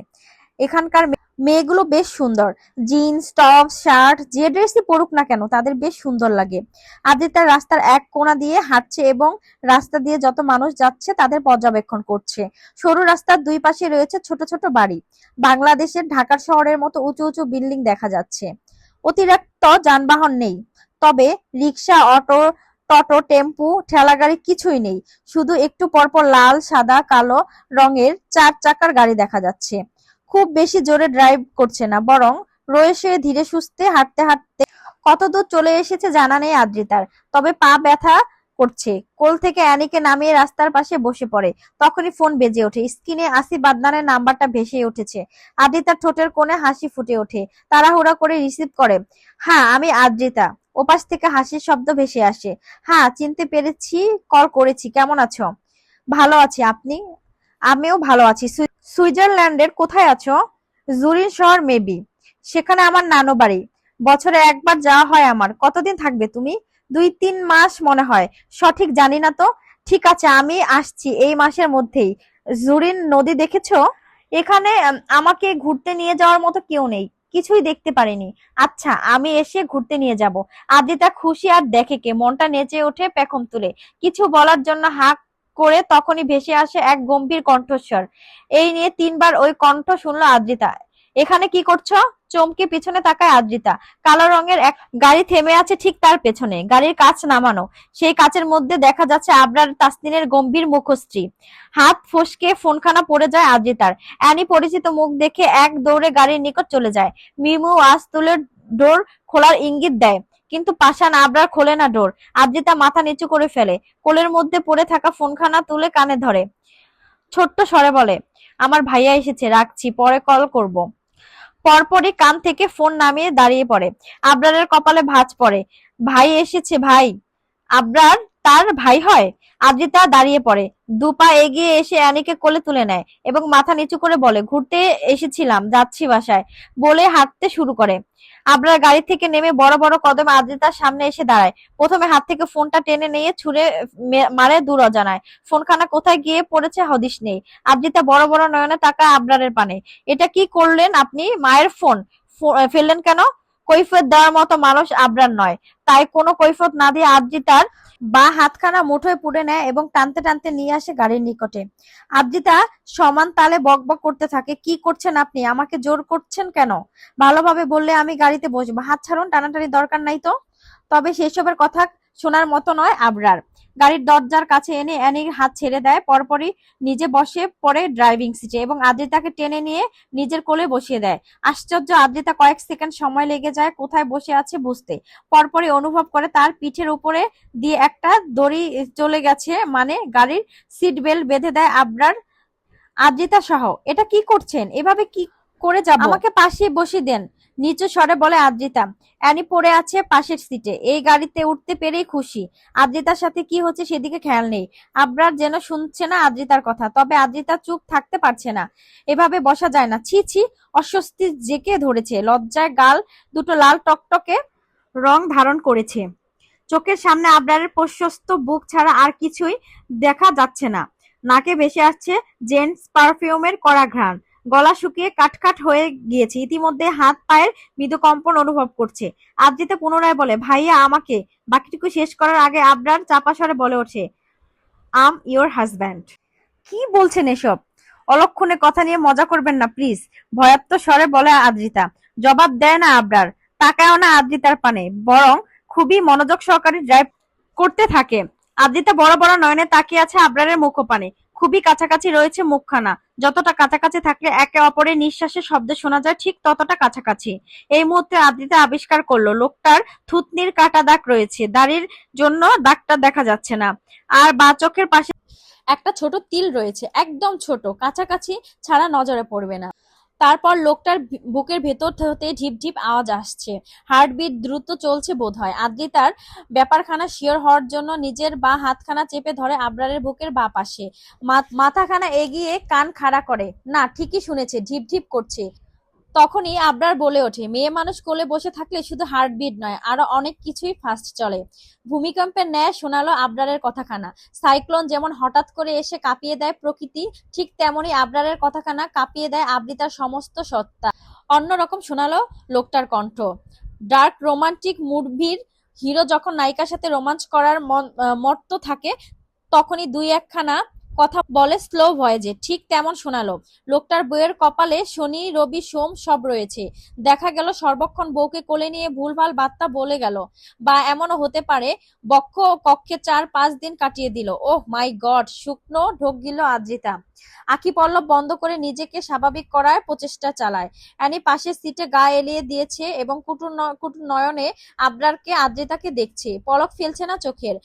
এখানকার মেয়েগুলো বেশ সুন্দর, জিন্স টপ শার্ট যে ড্রেসই পরুক না কেন তাদের বেশ সুন্দর লাগে। আদ্রিতা রাস্তার এক কোণা দিয়ে হাঁটছে এবং রাস্তা দিয়ে যত মানুষ যাচ্ছে তাদের পর্যবেক্ষণ করছে। সরু রাস্তার দুই পাশে রয়েছে ছোট ছোট বাড়ি। বাংলাদেশের ঢাকার শহরের মতো উঁচু উঁচু বিল্ডিং দেখা যাচ্ছে। অতিরিক্ত যানবাহন নেই, তবে রিক্সা, অটো, টোটো, টেম্পু, ঠেলাগাড়ি কিছুই নেই। শুধু একটু পরপর লাল, সাদা, কালো রঙের 4 চাকার গাড়ি দেখা যাচ্ছে। খুব বেশি জোরে ড্রাইভ করছে না, বরং রয়েছে ধীরে সুস্থে হাঁটতে হাঁটতে কত দূর চলে এসেছে জানা নেই আদ্রিতার। তবে পা ব্যথা করছে। কোল থেকে অ্যানিকে নামিয়ে রাস্তার পাশে বসে পড়ে। তখনই ফোন বেজে ওঠে। স্ক্রিনে আসিফ আদনানের নাম্বারটা ভেসে উঠেছে। আদ্রিতার ঠোঁটের কোণে হাসি ফুটে ওঠে। তাড়াহুড়া করে রিসিভ করে। হ্যাঁ, আমি আদ্রিতা। ওপাশ থেকে হাসির শব্দ ভেসে আসে। হ্যাঁ, চিনতে পেরেছি, কল করেছি। কেমন আছো? ভালো আছি, আপনি? আমিও ভালো আছি। সুইজারল্যান্ডের কোথায় আছো? জুরিন শহর মেবি। সেখানে আমার নানু বাড়ি। বছরে একবার যাওয়া হয় আমার। কতদিন থাকবে তুমি? 2-3 মাস মনে হয়। সঠিক জানি না তো। ঠিক আছে, আমি আসছি এই মাসের মধ্যেই। জুরিন নদী দেখেছো? এখানে আমাকে ঘুরতে নিয়ে যাওয়ার মতো কেউ নেই। কিছুই দেখতে পারিনি। আচ্ছা, আমি এসে ঘুরতে নিয়ে যাব। আদ্রিতা খুশি আর দেখে কে, মনটা নেচে ওঠে পেখম তুলে। কিছু বলার জন্য হাঁক করে তখনই ভেসে আসে এক গম্ভীর কণ্ঠস্বর। এই নিয়ে 3বার ওই কণ্ঠ শুনলো আদ্রিতা। এখানে কি করছো? চমকে পিছনে তাকায় আদ্রিতা। কালো রঙের এক গাড়ি থেমে আছে ঠিক তার পেছনে। গাড়ির কাঁচ নামানো। সেই কাঁচের মধ্যে দেখা যাচ্ছে আবরার তাসনিনের গম্ভীর মুখশ্রী। হাত ফসকে ফোনখানা পড়ে যায় আদ্রিতার। অ্যানি পরিচিত মুখ দেখে এক দৌড়ে গাড়ির নিকট চলে যায়। মিমু আজ তুলে ডোর খোলার ইঙ্গিত দেয়, কিন্তু পাষাণ আবরার খোলে না ডোর। আদ্রিতা মাথা নিচু করে ফেলে। কোলের মধ্যে পড়ে থাকা ফোনখানা তুলে কানে ধরে। ছোট্ট স্বরে বলে, আমার ভাইয়া এসেছে, রাখছি, পরে কল করব। পরপরই কান থেকে ফোন নামিয়ে দাঁড়িয়ে পড়ে। আবরারের কপালে ভাঁজ পড়ে। ভাই এসেছে, ভাই? আবরার তার ভাই হয়? আদ্রিতা দাঁড়িয়ে পড়ে। 2 পা এগিয়ে এসে অ্যানিকে কোলে তুলে নেয় এবং মাথা নিচু করে বলে, ঘুরতে এসেছিলাম, যাচ্ছি বাসায়, বলে হাঁটতে শুরু করে। আবরার গাড়ি থেকে নেমে বড় বড় কদমে আদ্রিতার সামনে এসে দাঁড়ায়। প্রথমে হাত থেকে ফোনটা টেনে নিয়ে ছুঁড়ে মারে দূর অজানায়। ফোনখানা কোথায় গিয়ে পড়েছে হদিশ নেই। আদ্রিতা বড় বড় নয়নে তাকায় আবরারের পানে। এটা কি করলেন আপনি? মায়ের ফোন ফেললেন কেন? কৈফিয়ত দেওয়ার মতো মানুষ আবরার নয়। তাই কোনো কৈফিয়ত না দিয়ে আদ্রিতার বাঁ হাতখানা মুঠোয় পুড়ে নেয় এবং টানতে টানতে নিয়ে আসে গাড়ির নিকটে। আদ্রিতা সমান তালে বকবক করতে থাকে, কি করছেন আপনি? আমাকে জোর করছেন কেন? ভালোভাবে বললে আমি গাড়িতে বসবো। হাত ছাড়ুন, টানাটানি দরকার নাই তো। তবে সেসবের কথা শোনার মতো নয় আবরার। গাড়ির দরজার কাছে এনে অ্যানির হাত ছেড়ে দেয়। পরপরই নিজে বসে পড়ে ড্রাইভিং সিটে এবং আদ্রিতাকে টেনে নিয়ে নিজের কোলে বসিয়ে দেয়। আশ্চর্য, আদ্রিতা কয়েক সেকেন্ড সময় লেগে যায় কোথায় বসে আছে বুঝতে। পরপরই অনুভব করে তার পিঠের উপরে দিয়ে একটা দড়ি চলে গেছে, মানে গাড়ির সিট বেল্ট বেঁধে দেয় আবরার। আদ্রিতা সহ। এটা কি করছেন? এভাবে কি করে যাব? আমাকে পাশে বসিয়ে দেন, নিচু স্বরে বলে আদ্রিতা। অ্যানি পড়ে আছে পাশের সিটে। এই গাড়িতে উঠতে পেরেই খুশি। আদ্রিতার সাথে কি হচ্ছে সেদিকে খেয়াল নেই। আবরার যেন শুনছে না আদ্রিতার কথা। তবে আদ্রিতা চুপ থাকতে পারছে না। এভাবে বসা যায় না। ছি ছি, অস্বস্তি জেঁকে ধরেছে। লজ্জায় গাল দুটো লাল টকটকে রং ধারণ করেছে। চোখের সামনে আবরারের প্রশস্ত বুক ছাড়া আর কিছুই দেখা যাচ্ছে না। নাকে ভেসে আসছে জেন্টস পারফিউমের কড়া ঘ্রাণ। গলা শুকিয়ে কাটকাট হয়ে গিয়েছে। ইতিমধ্যে হাত পায়ের মৃদু কম্পন অনুভব করছে। আদ্রিতা পুনরায় বলে, ভাইয়া আমাকে। বাকিটুকু শেষ করার আগে আবরার চাপা স্বরে বলে ওঠে, আম ইওর হাজব্যান্ড। কি বলছেন এসব? অলক্ষণে কথা নিয়ে মজা করবেন না প্লিজ, ভয়ার্ত স্বরে বলে আদ্রিতা। জবাব দেয় না আবরার। তাকায়ও না আদ্রিতার পানে, বরং খুবই মনোযোগ সহকারে ড্রাইভ করতে থাকে। আদ্রিতা বড় বড় নয়নে তাকিয়ে আছে আবরারের মুখপানে। খুবই কাছাকাছি রয়েছে মুখখানা। যতটা কাছাকাছি থাকলে একে অপরের নিঃশ্বাসের শব্দ শোনা যায়, ঠিক ততটা কাছাকাছি। এই মুহূর্তে আদ্রিতা আবিষ্কার করলো লোকটার থুতনির কাটা দাগ রয়েছে। দাড়ির জন্য দাগটা দেখা যাচ্ছে না। আর বাঁ চোখের পাশে একটা ছোট তিল রয়েছে, একদম ছোট, কাছাকাছি ছাড়া নজরে পড়বে না। তারপর লোকটার বুকের ভেতর হতে ঢিপ ঢিপ আওয়াজ আসছে। হার্টবিট দ্রুত চলছে বোধহয়। আদ্রিতার ব্যাপারখানা শিওর হওয়ার জন্য নিজের বাঁ হাতখানা চেপে ধরে আবরারের বুকের বাঁ পাশে। মাথাখানা এগিয়ে কান খাড়া করে। না, ঠিকই শুনেছে, ঢিপ ঢিপ করছে। তখনই আবরার বলে ওঠে, মেয়ে মানুষ কোলে বসে থাকলে শুধু হার্টবিট নয়, আরো অনেক কিছুই ফাস্ট চলে। ভূমিকম্পের ন্যায় শোনালো আবরারের কথাখানা। সাইক্লোন যেমন হঠাৎ করে এসে কাঁপিয়ে দেয় প্রকৃতি, ঠিক তেমনি আবরারের কথাখানা কাঁপিয়ে দেয় আবৃতার সমস্ত সত্তা। অন্যরকম শোনালো লোকটার কণ্ঠ। ডার্ক রোমান্টিক মুভির হিরো যখন নায়িকার সাথে রোমাঞ্চ করার মত্ত থাকে, তখনই দুই একখানা কথা বলে স্লো ভয়েজে, ঠিক তেমন শোনালো। লোকটার বইয়ের কপালে শনি রবি সোম সব রয়েছে। দেখা গেল সর্বক্ষণ বউকে কোলে নিয়ে ভুলভাল বার্তা বলে গেল, বা এমনও হতে পারে বক্ষ কক্ষে 4-5 দিন কাটিয়ে দিল। ওহ মাই গড! শুকনো ঢোক গিলল আদ্রিতা। আঁখি পল্লব বন্ধ করে নিজেকে স্বাভাবিক করার প্রচেষ্টা চালায়। অ্যানি পাশের সিটে গা এলিয়ে দিয়েছে এবং কুটু নয়নে আবরারকে আদ্রিতাকে দেখছে। পলক ফেলছে না চোখের,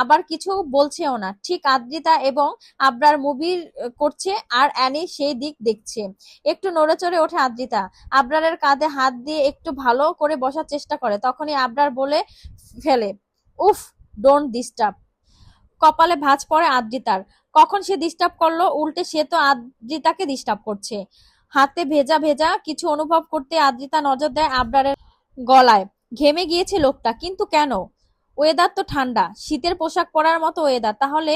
আবার কিছু বলছেও না। ঠিক আদ্রিতা এবং আবরার মুভি করছে আর অ্যানি সেই দিক দেখছে। একটু নড়েচড়ে ওঠে আদ্রিতা, আবরারের কাঁধে হাত দিয়ে একটু ভালো করে বসার চেষ্টা করে। তখনই আবরার বলে ফেলে, উফ, ডোন্ট ডিস্টার্ব। কপালে ভাঁজ পড়ে আদ্রিতার। কখন সে ডিস্টার্ব করলো? উল্টে সে তো আদ্রিতাকে ডিস্টার্ব করছে। হাতে ভেজা ভেজা কিছু অনুভব করতে আদ্রিতা নজর দেয় আবরারের গলায়। ঘেমে গিয়েছে লোকটা, কিন্তু কেন? ওয়েদার তো ঠান্ডা, শীতের পোশাক পরার মতো ওয়েদার, তাহলে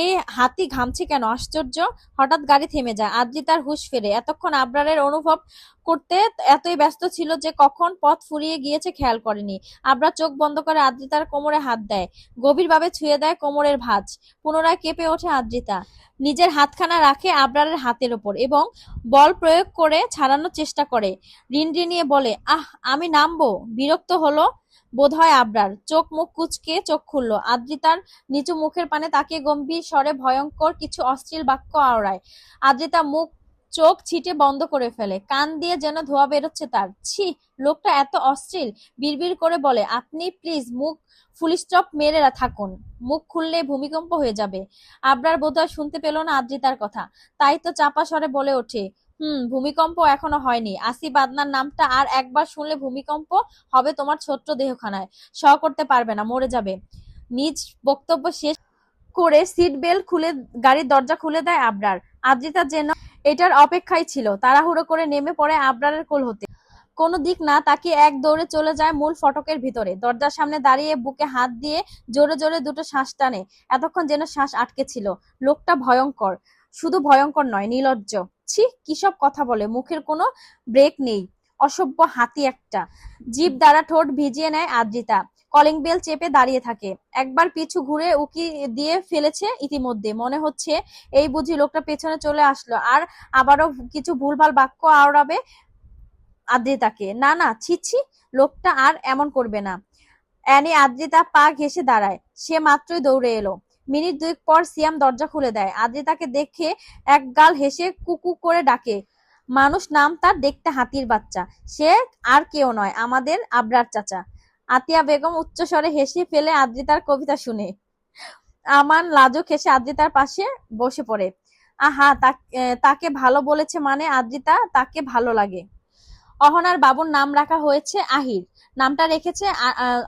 এই হাতি ঘামছে কেন? আশ্চর্য। হঠাৎ গাড়ি থেমে যায়, আদ্রিতার হুঁশ ফেরে। এতক্ষণ আবরারের অনুভব করতে এতই ব্যস্ত ছিল যে কখন পথ ফুরিয়ে গিয়েছে খেয়াল করেনি। আবরার চোখ বন্ধ করে আদ্রিতার কোমরে হাত দেয়, গভীরভাবে ছুঁয়ে দেয় কোমরের ভাঁজ। পুনরায় কেঁপে ওঠে আদ্রিতা, নিজের হাতখানা রাখে আবরারের হাতের ওপর এবং বল প্রয়োগ করে ছাড়ানোর চেষ্টা করে। রিনরিনিয়ে বলে, আহ, আমি নামবো। বিরক্ত হলো বোধহয় আবরার। চোখ মুখ কুঁচকে চোখ খুলল। আদ্রিতার নিচু মুখের পানে তাকিয়ে গম্ভীর স্বরে ভয়ঙ্কর কিছু অশ্লীল বাক্য আওড়ায়। আদ্রিতা মুখ চোখ ছিটে বন্ধ করে ফেলে, কান দিয়ে যেন ধোঁয়া বেরোচ্ছে তার। ছি, লোকটা এত অশ্লীল। বিড়বিড় করে বলে, আপনি প্লিজ মুখ ফুলস্টপ মেরে থাকুন, মুখ খুললে ভূমিকম্প হয়ে যাবে। আবরার বোধহয় শুনতে পেল না আদ্রিতার কথা, তাই তো চাপা স্বরে বলে ওঠে, ভূমিকম্প এখনো হয়নি। আসিফ আদনান নামটা আর একবার শুনলে ভূমিকম্প হবে তোমার ছোট্ট দেহখানায়। সহ করতে পারবে না, মরে যাবে। নিজ বক্তব্য শেষ করে সিট বেল্ট খুলে গাড়ির দরজা খুলে দেয় আবরার। আদ্রিতা যেন এটার অপেক্ষায় ছিল, তাড়াহুড়ো করে নেমে পড়ে আবরারের কোল হতে। কোনো দিক না তাকিয়ে এক দৌড়ে চলে যায় মূল ফটকের ভিতরে। দরজার সামনে দাঁড়িয়ে বুকে হাত দিয়ে জোরে জোরে দুটো শ্বাস টানে। এতক্ষণ যেন শ্বাস আটকে ছিল। লোকটা ভয়ঙ্কর, শুধু ভয়ঙ্কর নয়, নির্লজ্জ। ছি, কি সব কথা বলে, মুখের কোনো ব্রেক নেই। অসভ্য হাতি একটা। জিভ দ্বারা ঠোঁট ভিজিয়ে নেয় আদ্রিতা। কলিং বেল চেপে দাঁড়িয়ে থাকে। একবার পিছু ঘুরে উকি দিয়ে ফেলেছে ইতিমধ্যে। মনে হচ্ছে এই বুঝি লোকটা পেছনে চলে আসলো আর আবারও কিছু ভুলভাল বাক্য আওড়াবে আদ্রিতাকে। না না, ছি ছি, লোকটা আর এমন করবে না। অ্যানি আদ্রিতা পা ঘেঁষে দাঁড়ায়। সে মাত্রই দৌড়ে এলো। মিনিট দুয়েক পর সিয়াম দরজা খুলে দেয়। আদ্রিতাকে দেখে একগাল হেসে কুকু করে ডাকে, মানুষ নাম তার, দেখতে হাতির বাচ্চা। সে আর কেউ নয়, আমাদের আবরার চাচা। আতিয়া বেগম উচ্চস্বরে হেসে ফেলে আদ্রিতার কবিতা শুনে। আমান লাজুক হেসে আদ্রিতার পাশে বসে পড়ে। আহা, তাকে ভালো বলেছে মানে? আদ্রিতা তাকে ভালো লাগে। অহনার বাবুর নাম রাখা হয়েছে আহির। নামটা রেখেছে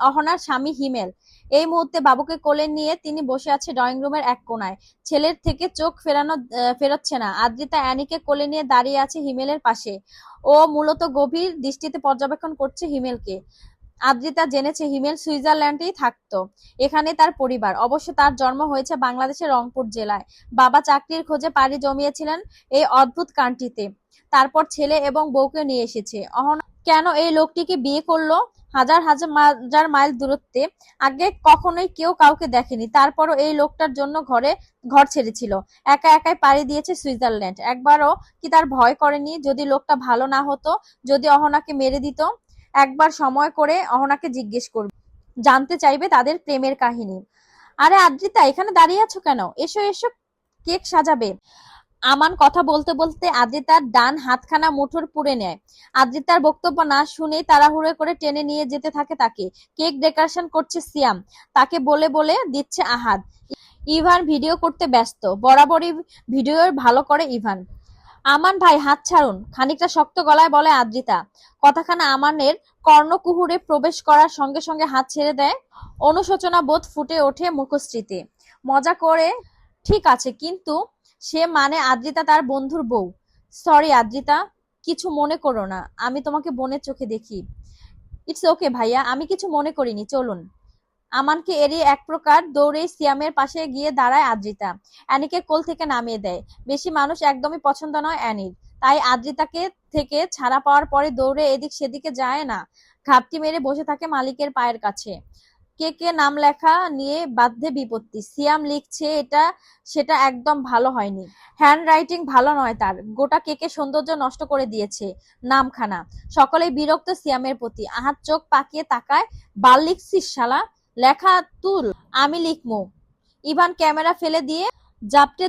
অহনার স্বামী হিমেল। এই মুহূর্তে বাবুকে কোলে নিয়ে তিনি বসে আছে ড্রয়িং রুমের এক কোনায়। ছেলের থেকে চোখ ফেরাচ্ছে না। আদ্রিতা অ্যানিকে কোলে নিয়ে দাঁড়িয়ে আছে হিমেলের পাশে। ও মূলত গভীর দৃষ্টিতে পর্যবেক্ষণ করছে হিমেলকে। আদ্রিতা জেনেছে হিমেল সুইজারল্যান্ডেই থাকতো, এখানে তার পরিবার। অবশ্য তার জন্ম হয়েছে বাংলাদেশের রংপুর জেলায়। বাবা চাকরির খোঁজে পাড়ি জমিয়েছিলেন এই অদ্ভুত কান্ট্রিতে, তারপর ছেলে এবং বউকে নিয়ে এসেছে। অহনা কেন এই লোকটিকে বিয়ে করলো? হাজার হাজার মাইল দূরত্বে। আগে কখনোই কেউ কাউকে দেখেনি, তারপরও এই লোকটার জন্য ঘর ছেড়েছিল। একা একাই পাড়ি দিয়েছে সুইজারল্যান্ড। একবারও কি তার ভয় করেনি যদি লোকটা ভালো না হতো, যদি অহনাকে মেরে দিত? একবার সময় করে অহনাকে জিজ্ঞেস করবে, জানতে চাইবে তাদের প্রেমের কাহিনী। আরে আদ্রিতা, এখানে দাঁড়িয়ে আছো কেন? এসো এসো, কেক সাজাবে। আমান কথা বলতে বলতে আদ্রিতার ডান হাতখানা মুঠোর পুড়ে নেয়। আদ্রিতার বক্তব্য না শুনেই তাড়াহুড়ো করে টেনে নিয়ে যেতে থাকে তাকে। কেক ডেকোরেশন করছে সিয়াম, তাকে বলে বলে দিচ্ছে আহাদ। ইভান ভিডিও করতে ব্যস্ত, বরাবরই ভিডিও ভালো করে ইভান। আমান ভাই, হাত ছাড়ুন, খানিকটা শক্ত গলায় বলে আদ্রিতা। কথাখানা আমানের কর্ণকুহুরে প্রবেশ করার সঙ্গে সঙ্গে হাত ছেড়ে দেয়। অনুশোচনা বোধ ফুটে ওঠে মুখশ্রীতে। মজা করে, ঠিক আছে, কিন্তু সে মানে আদ্রিতা তার বন্ধুর বউ। সরি আদ্রিতা, কিছু মনে করো না, আমি তোমাকে বোনের চোখে দেখি। ইটস ওকে ভাইয়া, আমি কিছু মনে করিনি, চলুন। আমানকে এড়িয়ে এক প্রকার দৌড়ে সিয়ামের পাশে গিয়ে দাঁড়ায় আদ্রিতা। অ্যানিকে কোল থেকে নামিয়ে দেয়। বেশি মানুষ একদমই পছন্দ নয় অ্যানির, তাই আদ্রিতাকে থেকে ছাড়া পাওয়ার পরে দৌড়ে এদিক সেদিকে যায় না, ঘাপটি মেরে বসে থাকে মালিকের পায়ের কাছে। কে কে নাম লেখা নিয়ে বাধ্যে বিপত্তি। সিয়াম লিখছে এটা সেটা একদম ভালো হয়নি, হ্যান্ড রাইটিং ভালো নয় তার, গোটা কেকে সৌন্দর্য নষ্ট করে দিয়েছে নামখানা। সকলেই বিরক্ত সিয়ামের প্রতি। আহাত চোখ পাকিয়ে তাকায়, বাল লিখছিস শালা, লেখা তুল, আমি লিখমু। ইভান ক্যামেরা ফেলে দিয়ে জাপটে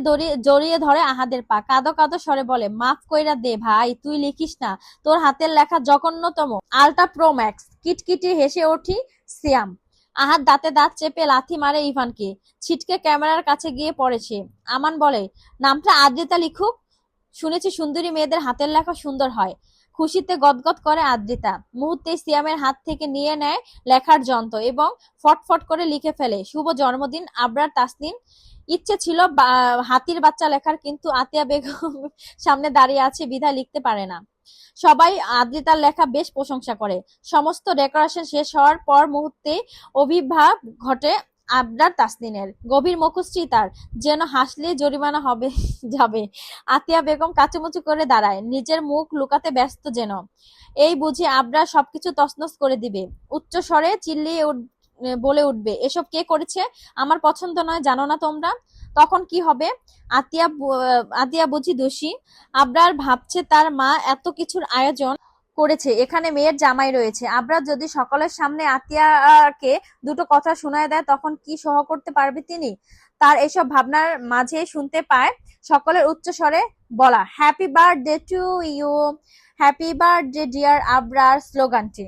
জড়িয়ে ধরে আহাদের পা, কাঁদো কাঁদো স্বরে বলে, মাফ কইরা দে ভাই, তুই লিখিস না, তোর হাতের লেখা জঘন্যতম, আলট্রা প্রো ম্যাক্স। কিটকিটি হেসে ওঠি সিয়াম। আহাদ দাঁতে দাঁত চেপে লাথি মারে ইভানকে, ছিটকে ক্যামেরার কাছে গিয়ে পড়েছে। আমান বলে, নামটা আদ্রিতা লিখুক, শুনেছি সুন্দরী মেয়েদের হাতের লেখা সুন্দর হয়। খুশিতে গদগদ করে আদ্রিতা, মুহূর্তেই সিয়ামের হাত থেকে নিয়ে নেয় লেখার যন্ত্র এবং ফটফট করে লিখে ফেলে, শুভ জন্মদিন আবরার তাসনিম। ইচ্ছে ছিল হাতির বাচ্চা লেখার, কিন্তু আতিয়া বেগম সামনে দাঁড়িয়ে আছে বিধায় লিখতে পারে না। সবাই আদ্রিতার লেখা বেশ প্রশংসা করে। সমস্ত ডেকোরেশন শেষ হওয়ার পর মুহূর্তে আবির্ভাব ঘটে আবরার তাসনিনের। গভীর মুখশ্রী তার, যেন হাসলে জরিমানা হবে যাবে। আতিয়া বেগম কাচুমুচু করে দাঁড়ায়, নিজের মুখ লুকাতে ব্যস্ত যেন। এই বুঝি আবরার সবকিছু তছনছ করে দিবে, উচ্চ স্বরে চিল্লিয়ে বলে উঠবে, এসব কে করেছে, আমার পছন্দ নয় জানো না তোমরা। তখন কি হবে? আতিয়া বুঝি দোষী? আবরার ভাবছে তার মা এত কিছুর আয়োজন করেছে, এখানে মেয়ের জামাই রয়েছে। আবরার যদি সকলের সামনে আতিয়াকে দুটো কথা শোনায় দেয়, তখন কি সহ করতে পারবে তিনি? তার এসব ভাবনার মাঝে শুনতে পায় সকলের উচ্চ স্বরে বলা, happy birthday to you, happy birthday dear Abrar স্লোগানটি।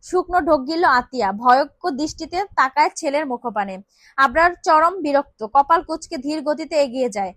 শুকনো ঢোক গিলল আতিয়া, ভয়ঙ্ক দৃষ্টিতে তাকায় ছেলের মুখপানে। আবরার চরম বিরক্ত, কপাল কুঁচকে ধীর গতিতে এগিয়ে যায়।